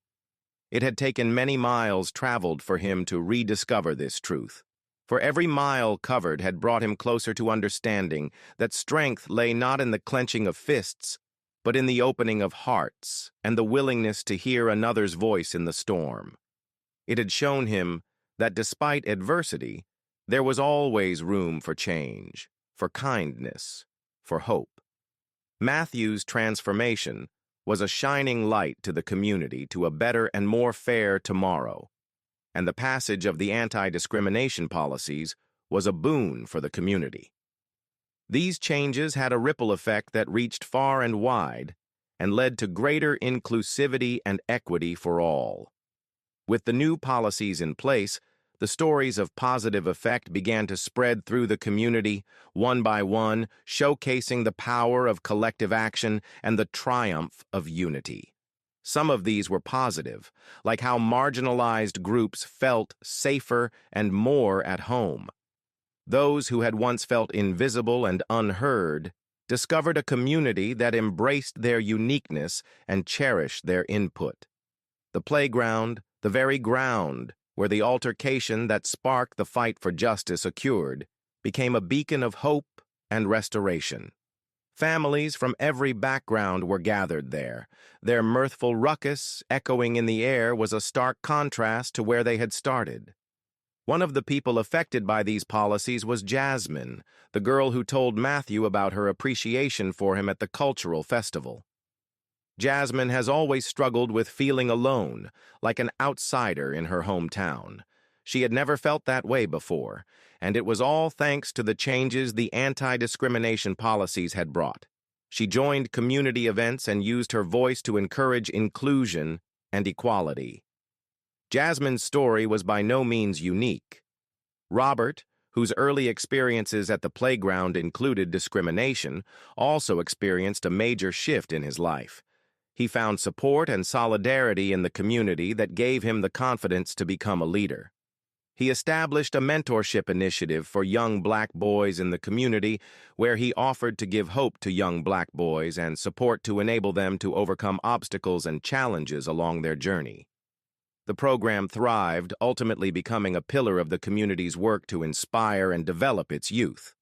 It had taken many miles traveled for him to rediscover this truth. For every mile covered had brought him closer to understanding that strength lay not in the clenching of fists, but in the opening of hearts and the willingness to hear another's voice in the storm. It had shown him that despite adversity, there was always room for change, for kindness, for hope. Matthew's transformation was a shining light to the community to a better and more fair tomorrow, and the passage of the anti-discrimination policies was a boon for the community. These changes had a ripple effect that reached far and wide and led to greater inclusivity and equity for all. With the new policies in place, the stories of positive effect began to spread through the community, one by one, showcasing the power of collective action and the triumph of unity. Some of these were positive, like how marginalized groups felt safer and more at home. Those who had once felt invisible and unheard discovered a community that embraced their uniqueness and cherished their input. The playground, the very ground where the altercation that sparked the fight for justice occurred, became a beacon of hope and restoration. Families from every background were gathered there. Their mirthful ruckus, echoing in the air, was a stark contrast to where they had started. One of the people affected by these policies was Jasmine, the girl who told Matthew about her appreciation for him at the cultural festival. Jasmine has always struggled with feeling alone, like an outsider in her hometown. She had never felt that way before, and it was all thanks to the changes the anti-discrimination policies had brought. She joined community events and used her voice to encourage inclusion and equality. Jasmine's story was by no means unique. Robert, whose early experiences at the playground included discrimination, also experienced a major shift in his life. He found support and solidarity in the community that gave him the confidence to become a leader. He established a mentorship initiative for young black boys in the community where he offered to give hope to young black boys and support to enable them to overcome obstacles and challenges along their journey. The program thrived, ultimately becoming a pillar of the community's work to inspire and develop its youth.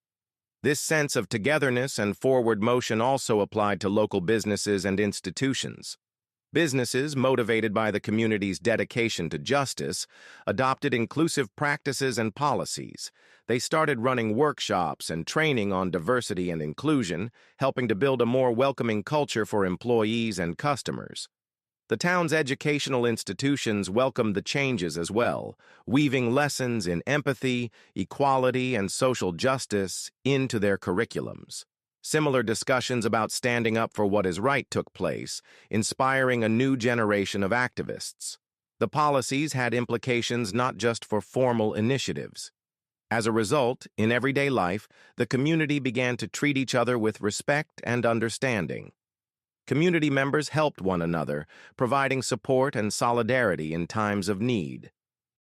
This sense of togetherness and forward motion also applied to local businesses and institutions. Businesses, motivated by the community's dedication to justice, adopted inclusive practices and policies. They started running workshops and training on diversity and inclusion, helping to build a more welcoming culture for employees and customers. The town's educational institutions welcomed the changes as well, weaving lessons in empathy, equality, and social justice into their curriculums. Similar discussions about standing up for what is right took place, inspiring a new generation of activists. The policies had implications not just for formal initiatives. As a result, in everyday life, the community began to treat each other with respect and understanding. Community members helped one another, providing support and solidarity in times of need.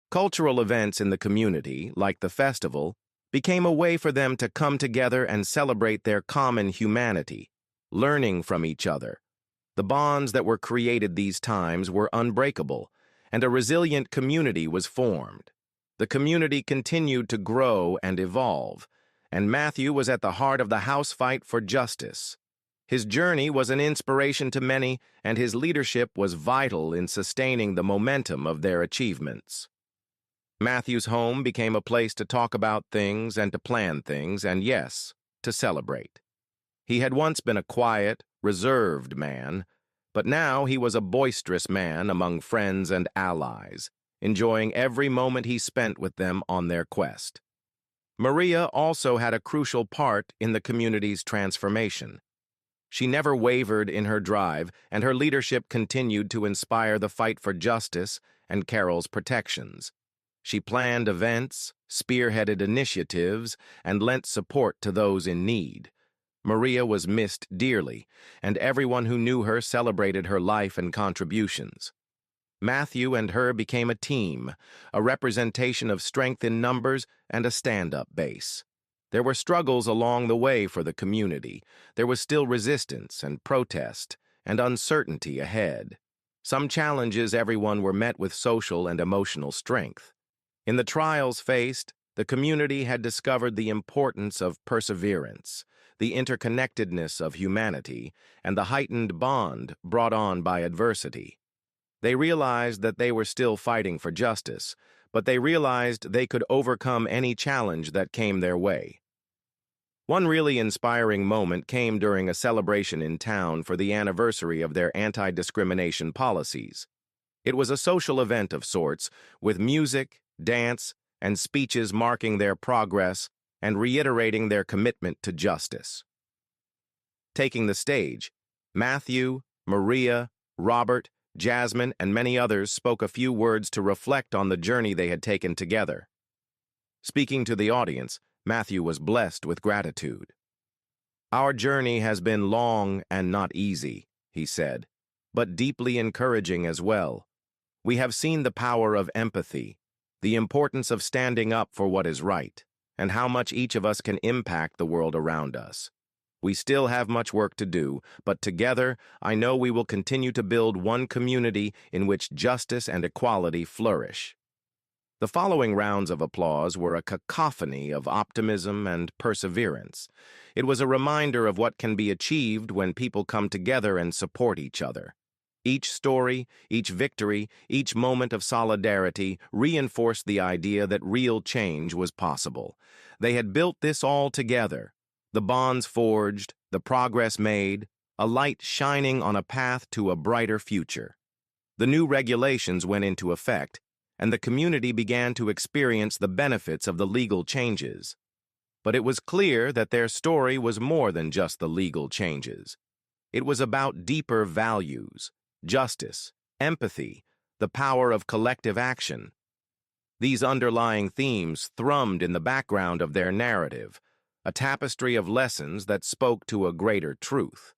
Cultural events in the community, like the festival, became a way for them to come together and celebrate their common humanity, learning from each other, The bonds that were created these times were unbreakable, and a resilient community was formed. The community continued to grow and evolve, and Matthew was at the heart of the house fight for justice. His journey was an inspiration to many, and his leadership was vital in sustaining the momentum of their achievements. Matthew's home became a place to talk about things and to plan things, and yes, to celebrate. He had once been a quiet, reserved man, but now he was a boisterous man among friends and allies, enjoying every moment he spent with them on their quest. Maria also had a crucial part in the community's transformation. She never wavered in her drive, and her leadership continued to inspire the fight for justice and Carol's protections. She planned events, spearheaded initiatives, and lent support to those in need. Maria was missed dearly, and everyone who knew her celebrated her life and contributions. Matthew and her became a team, a representation of strength in numbers and a stand-up base. There were struggles along the way for the community. There was still resistance and protest and uncertainty ahead. Some challenges everyone were met with social and emotional strength. In the trials faced, the community had discovered the importance of perseverance, the interconnectedness of humanity, and the heightened bond brought on by adversity. They realized that they were still fighting for justice, but they realized they could overcome any challenge that came their way. One really inspiring moment came during a celebration in town for the anniversary of their anti-discrimination policies. It was a social event of sorts, with music, dance, and speeches marking their progress and reiterating their commitment to justice. Taking the stage, Matthew, Maria, Robert, Jasmine, and many others spoke a few words to reflect on the journey they had taken together. Speaking to the audience, Matthew was blessed with gratitude. "Our journey has been long and not easy," he said, "but deeply encouraging as well. We have seen the power of empathy, the importance of standing up for what is right, and how much each of us can impact the world around us. We still have much work to do, but together, I know we will continue to build one community in which justice and equality flourish." The following rounds of applause were a cacophony of optimism and perseverance. It was a reminder of what can be achieved when people come together and support each other. Each story, each victory, each moment of solidarity reinforced the idea that real change was possible. They had built this all together. The bonds forged, the progress made, a light shining on a path to a brighter future. The new regulations went into effect, and the community began to experience the benefits of the legal changes. But it was clear that their story was more than just the legal changes. It was about deeper values, justice, empathy, the power of collective action. These underlying themes thrummed in the background of their narrative, a tapestry of lessons that spoke to a greater truth.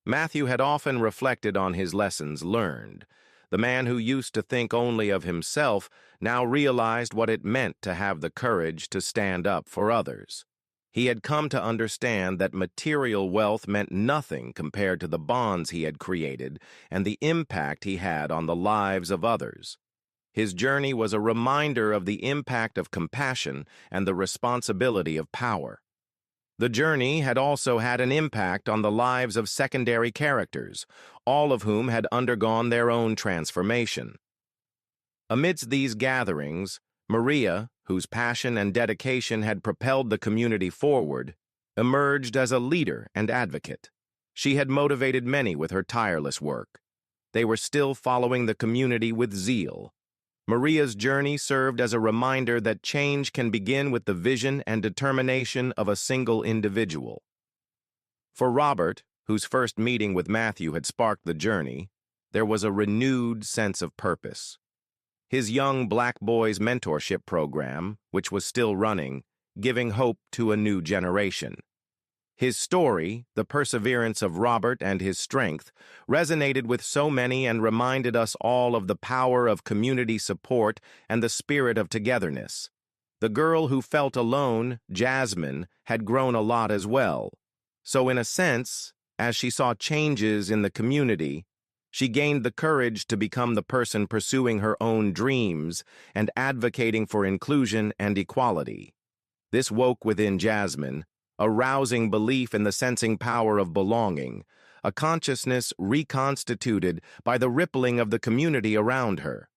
Matthew had often reflected on his lessons learned. The man who used to think only of himself now realized what it meant to have the courage to stand up for others. He had come to understand that material wealth meant nothing compared to the bonds he had created and the impact he had on the lives of others. His journey was a reminder of the impact of compassion and the responsibility of power. The journey had also had an impact on the lives of secondary characters, all of whom had undergone their own transformation. Amidst these gatherings, Maria, whose passion and dedication had propelled the community forward, emerged as a leader and advocate. She had motivated many with her tireless work. They were still following the community with zeal. Maria's journey served as a reminder that change can begin with the vision and determination of a single individual. For Robert, whose first meeting with Matthew had sparked the journey, there was a renewed sense of purpose. His Young Black Boys mentorship program, which was still running, giving hope to a new generation. His story, the perseverance of Robert and his strength, resonated with so many and reminded us all of the power of community support and the spirit of togetherness. The girl who felt alone, Jasmine, had grown a lot as well. So in a sense, As she saw changes in the community, she gained the courage to become the person pursuing her own dreams and advocating for inclusion and equality. This woke within Jasmine a rousing belief in the sensing power of belonging, a consciousness reconstituted by the rippling of the community around her.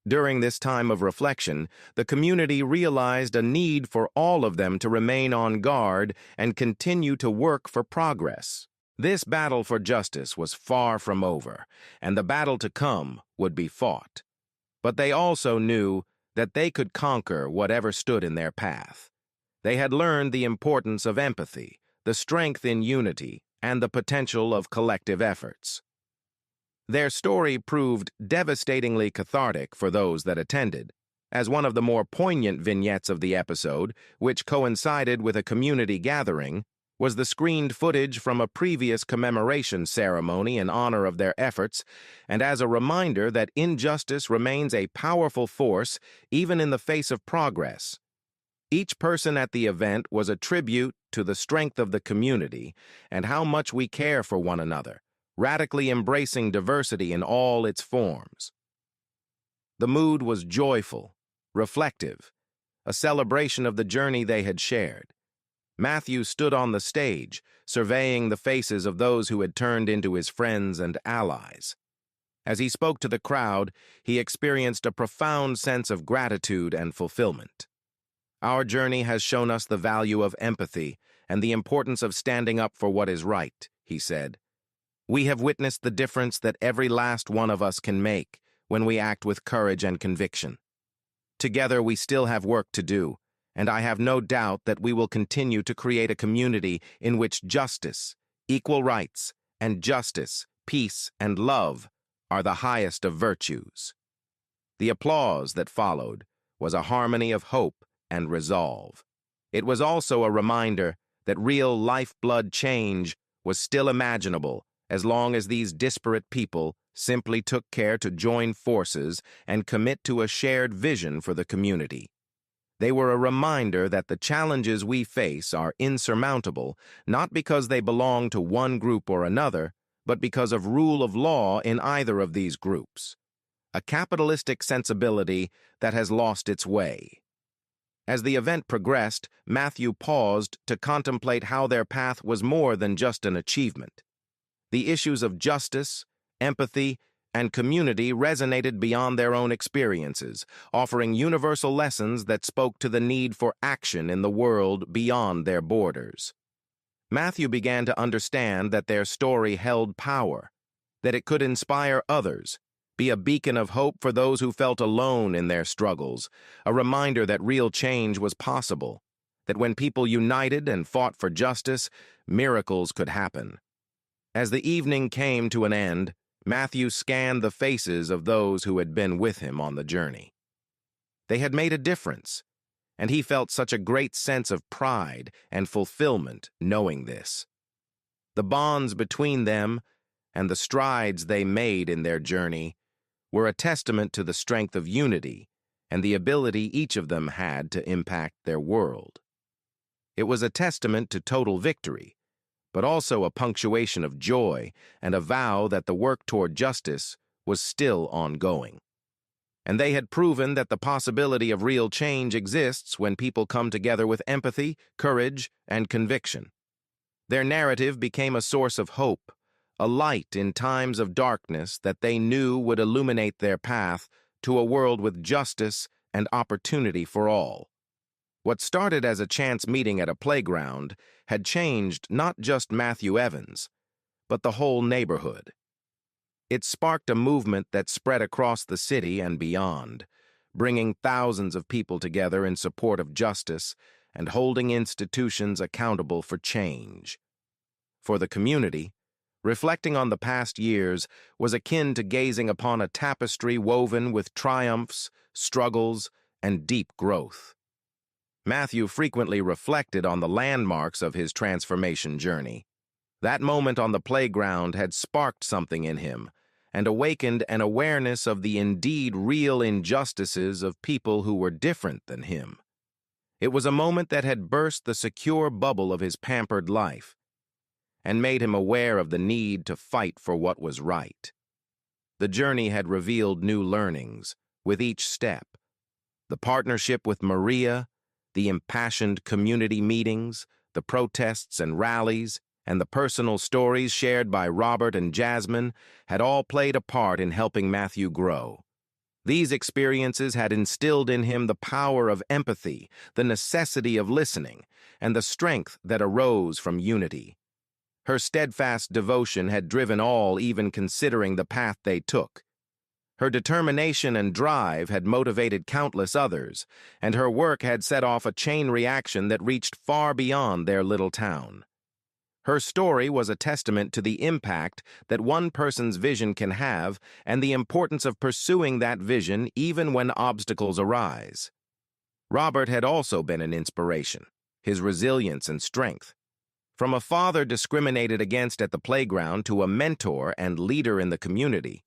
During this time of reflection, the community realized a need for all of them to remain on guard and continue to work for progress. This battle for justice was far from over, and the battle to come would be fought. But they also knew that they could conquer whatever stood in their path. They had learned the importance of empathy, the strength in unity, and the potential of collective efforts. Their story proved devastatingly cathartic for those that attended, as one of the more poignant vignettes of the episode, which coincided with a community gathering, was the screened footage from a previous commemoration ceremony in honor of their efforts, and as a reminder that injustice remains a powerful force even in the face of progress. Each person at the event was a tribute to the strength of the community and how much we care for one another, radically embracing diversity in all its forms. The mood was joyful, reflective, a celebration of the journey they had shared. Matthew stood on the stage, surveying the faces of those who had turned into his friends and allies. As he spoke to the crowd, he experienced a profound sense of gratitude and fulfillment. Our journey has shown us the value of empathy and the importance of standing up for what is right, he said. We have witnessed the difference that every last one of us can make when we act with courage and conviction. Together, we still have work to do, and I have no doubt that we will continue to create a community in which justice, equal rights, and justice, peace, and love are the highest of virtues. The applause that followed was a harmony of hope and resolve. It was also a reminder that real lifeblood change was still imaginable as long as these disparate people simply took care to join forces and commit to a shared vision for the community. They were a reminder that the challenges we face are insurmountable, not because they belong to one group or another, but because of rule of law in either of these groups, a capitalistic sensibility that has lost its way. As the event progressed, Matthew paused to contemplate how their path was more than just an achievement. The issues of justice, empathy, and community resonated beyond their own experiences, offering universal lessons that spoke to the need for action in the world beyond their borders. Matthew began to understand that their story held power, that it could inspire others, be a beacon of hope for those who felt alone in their struggles, a reminder that real change was possible, that when people united and fought for justice, miracles could happen. As the evening came to an end, Matthew scanned the faces of those who had been with him on the journey. They had made a difference, and he felt such a great sense of pride and fulfillment knowing this. The bonds between them and the strides they made in their journey were a testament to the strength of unity and the ability each of them had to impact their world. It was a testament to total victory, but also a punctuation of joy and a vow that the work toward justice was still ongoing. And they had proven that the possibility of real change exists when people come together with empathy, courage, and conviction. Their narrative became a source of hope, a light in times of darkness that they knew would illuminate their path to a world with justice and opportunity for all. What started as a chance meeting at a playground had changed not just Matthew Evans, but the whole neighborhood. It sparked a movement that spread across the city and beyond, bringing thousands of people together in support of justice and holding institutions accountable for change. For the community, reflecting on the past years was akin to gazing upon a tapestry woven with triumphs, struggles, and deep growth. Matthew frequently reflected on the landmarks of his transformation journey. That moment on the playground had sparked something in him and awakened an awareness of the indeed real injustices of people who were different than him. It was a moment that had burst the secure bubble of his pampered life. and made him aware of the need to fight for what was right. The journey had revealed new learnings with each step. The partnership with Maria, the impassioned community meetings, the protests and rallies, and the personal stories shared by Robert and Jasmine had all played a part in helping Matthew grow. These experiences had instilled in him the power of empathy, the necessity of listening, and the strength that arose from unity. Her steadfast devotion had driven all, even considering the path they took. Her determination and drive had motivated countless others, and her work had set off a chain reaction that reached far beyond their little town. Her story was a testament to the impact that one person's vision can have and the importance of pursuing that vision even when obstacles arise. Robert had also been an inspiration, his resilience and strength. From a father discriminated against at the playground to a mentor and leader in the community,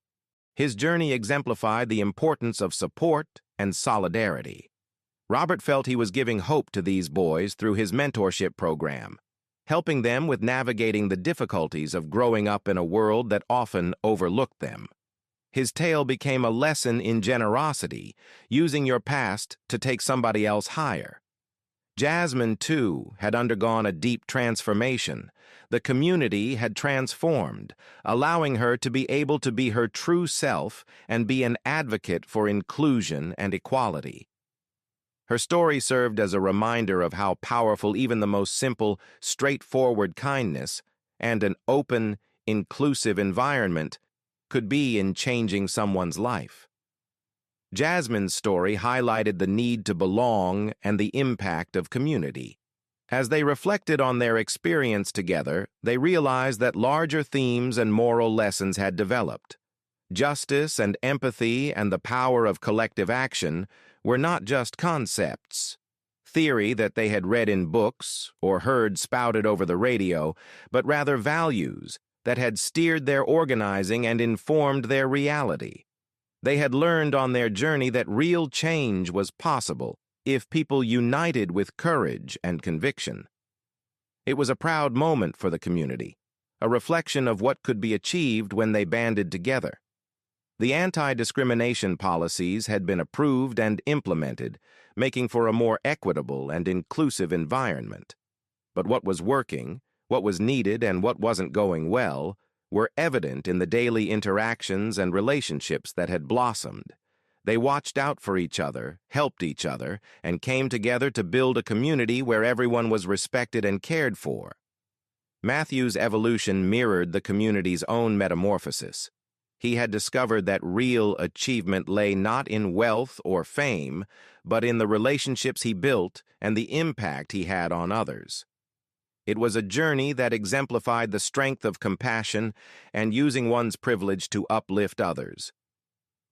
his journey exemplified the importance of support and solidarity. Robert felt he was giving hope to these boys through his mentorship program, helping them with navigating the difficulties of growing up in a world that often overlooked them. His tale became a lesson in generosity, using your past to take somebody else higher. Jasmine, too, had undergone a deep transformation. The community had transformed, allowing her to be able to be her true self and be an advocate for inclusion and equality. Her story served as a reminder of how powerful even the most simple, straightforward kindness and an open, inclusive environment could be in changing someone's life. Jasmine's story highlighted the need to belong and the impact of community. As they reflected on their experience together, they realized that larger themes and moral lessons had developed. Justice and empathy and the power of collective action were not just concepts, theory that they had read in books or heard spouted over the radio, but rather values that had steered their organizing and informed their reality. They had learned on their journey that real change was possible if people united with courage and conviction. It was a proud moment for the community, a reflection of what could be achieved when they banded together. The anti-discrimination policies had been approved and implemented, making for a more equitable and inclusive environment. But what was working, what was needed, and what wasn't going well were evident in the daily interactions and relationships that had blossomed. They watched out for each other, helped each other, and came together to build a community where everyone was respected and cared for. Matthew's evolution mirrored the community's own metamorphosis. He had discovered that real achievement lay not in wealth or fame, but in the relationships he built and the impact he had on others. It was a journey that exemplified the strength of compassion and using one's privilege to uplift others.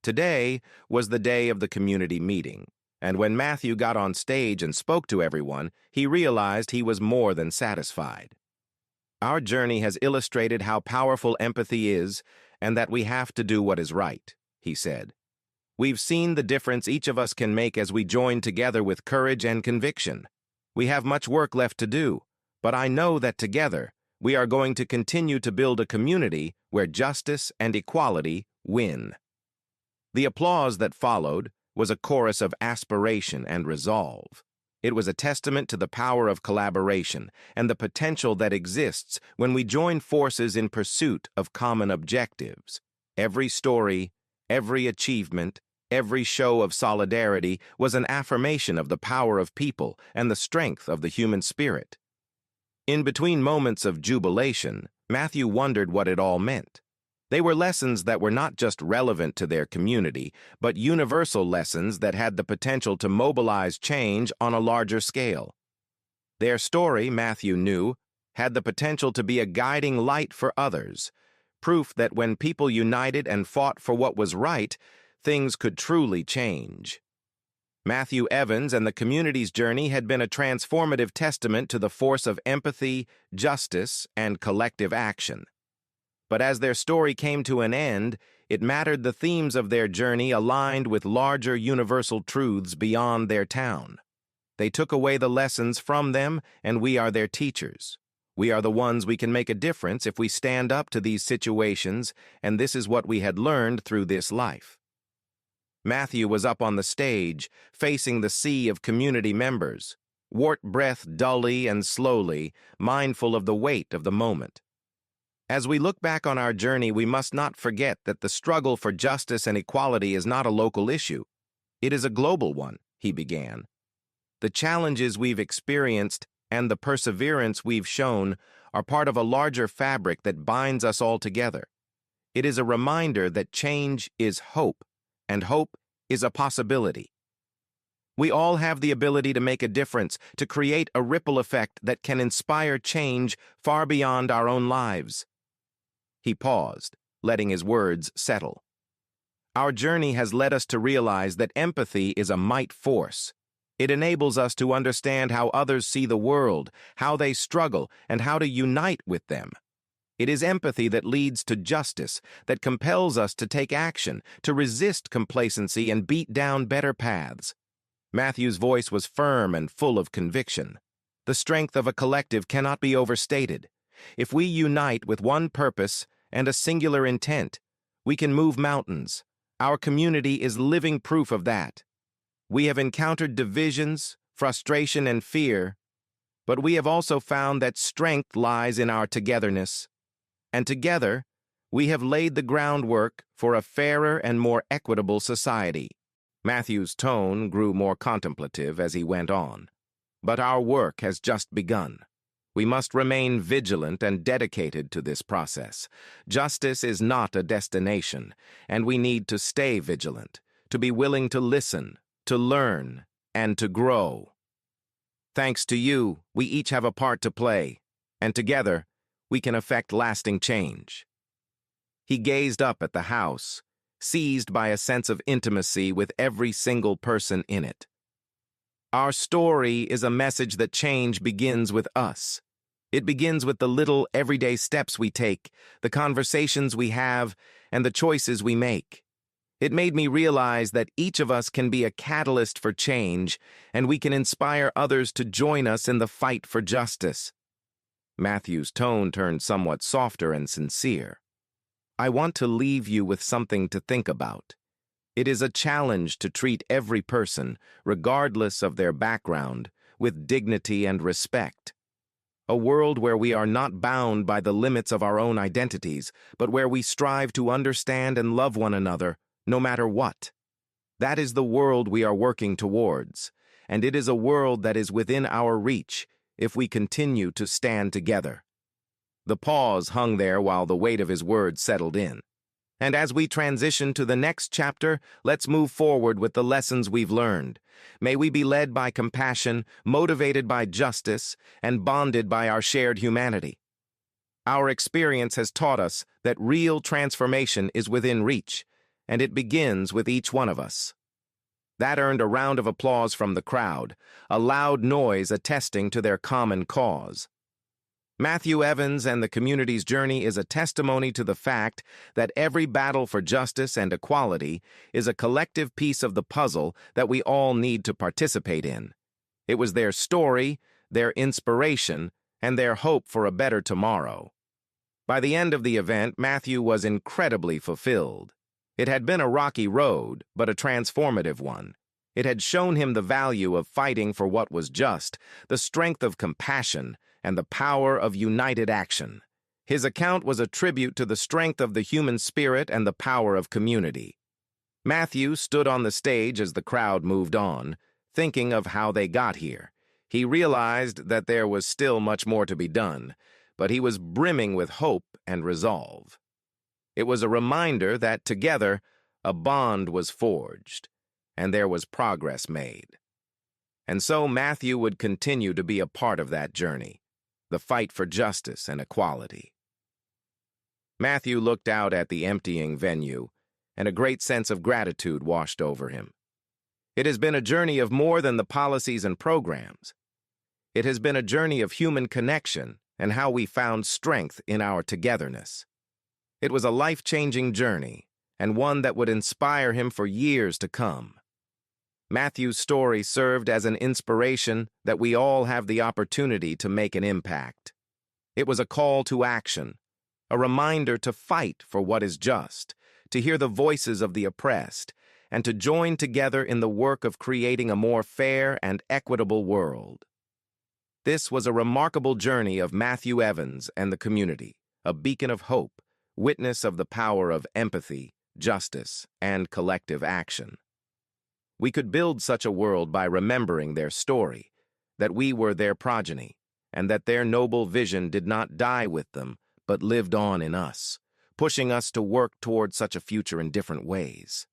Today was the day of the community meeting, and when Matthew got on stage and spoke to everyone, he realized he was more than satisfied. Our journey has illustrated how powerful empathy is and that we have to do what is right, he said. We've seen the difference each of us can make as we join together with courage and conviction. We have much work left to do, but I know that together we are going to continue to build a community where justice and equality win. The applause that followed was a chorus of aspiration and resolve. It was a testament to the power of collaboration and the potential that exists when we join forces in pursuit of common objectives. Every story, every achievement, every show of solidarity was an affirmation of the power of people and the strength of the human spirit. In between moments of jubilation, Matthew wondered what it all meant. They were lessons that were not just relevant to their community, but universal lessons that had the potential to mobilize change on a larger scale. Their story, Matthew knew, had the potential to be a guiding light for others, proof that when people united and fought for what was right, things could truly change. Matthew Evans and the community's journey had been a transformative testament to the force of empathy, justice, and collective action. But as their story came to an end, it mattered the themes of their journey aligned with larger universal truths beyond their town. They took away the lessons from them, and we are their teachers. We are the ones we can make a difference if we stand up to these situations, and this is what we had learned through this life. Matthew was up on the stage, facing the sea of community members, wart-breath dully and slowly, mindful of the weight of the moment. As we look back on our journey, we must not forget that the struggle for justice and equality is not a local issue. It is a global one, he began. The challenges we've experienced and the perseverance we've shown are part of a larger fabric that binds us all together. It is a reminder that change is hope, and hope is a possibility. We all have the ability to make a difference, to create a ripple effect that can inspire change far beyond our own lives. He paused, letting his words settle. Our journey has led us to realize that empathy is a might force. It enables us to understand how others see the world, how they struggle, and how to unite with them. It is empathy that leads to justice, that compels us to take action, to resist complacency and beat down better paths. Matthew's voice was firm and full of conviction. The strength of a collective cannot be overstated. If we unite with one purpose and a singular intent, we can move mountains. Our community is living proof of that. We have encountered divisions, frustration, and fear, but we have also found that strength lies in our togetherness. And together, we have laid the groundwork for a fairer and more equitable society. Matthew's tone grew more contemplative as he went on. But our work has just begun. We must remain vigilant and dedicated to this process. Justice is not a destination, and we need to stay vigilant, to be willing to listen, to learn, and to grow. Thanks to you, we each have a part to play, and together, we can effect lasting change. He gazed up at the house, seized by a sense of intimacy with every single person in it. Our story is a message that change begins with us. It begins with the little everyday steps we take, the conversations we have, and the choices we make. It made me realize that each of us can be a catalyst for change, and we can inspire others to join us in the fight for justice. Matthew's tone turned somewhat softer and sincere. I want to leave you with something to think about. It is a challenge to treat every person, regardless of their background, with dignity and respect. A world where we are not bound by the limits of our own identities, but where we strive to understand and love one another, no matter what. That is the world we are working towards, and it is a world that is within our reach if we continue to stand together. The pause hung there while the weight of his words settled in. And as we transition to the next chapter, let's move forward with the lessons we've learned. May we be led by compassion, motivated by justice, and bonded by our shared humanity. Our experience has taught us that real transformation is within reach, and it begins with each one of us. That earned a round of applause from the crowd, a loud noise attesting to their common cause. Matthew Evans and the community's journey is a testimony to the fact that every battle for justice and equality is a collective piece of the puzzle that we all need to participate in. It was their story, their inspiration, and their hope for a better tomorrow. By the end of the event, Matthew was incredibly fulfilled. It had been a rocky road, but a transformative one. It had shown him the value of fighting for what was just, the strength of compassion, and the power of united action. His account was a tribute to the strength of the human spirit and the power of community. Matthew stood on the stage as the crowd moved on, thinking of how they got here. He realized that there was still much more to be done, but he was brimming with hope and resolve. It was a reminder that together, a bond was forged, and there was progress made. And so Matthew would continue to be a part of that journey, the fight for justice and equality. Matthew looked out at the emptying venue, and a great sense of gratitude washed over him. It has been a journey of more than the policies and programs. It has been a journey of human connection and how we found strength in our togetherness. It was a life-changing journey, and one that would inspire him for years to come. Matthew's story served as an inspiration that we all have the opportunity to make an impact. It was a call to action, a reminder to fight for what is just, to hear the voices of the oppressed, and to join together in the work of creating a more fair and equitable world. This was a remarkable journey of Matthew Evans and the community, a beacon of hope, witness of the power of empathy, justice, and collective action. We could build such a world by remembering their story, that we were their progeny, and that their noble vision did not die with them, but lived on in us, pushing us to work toward such a future in different ways.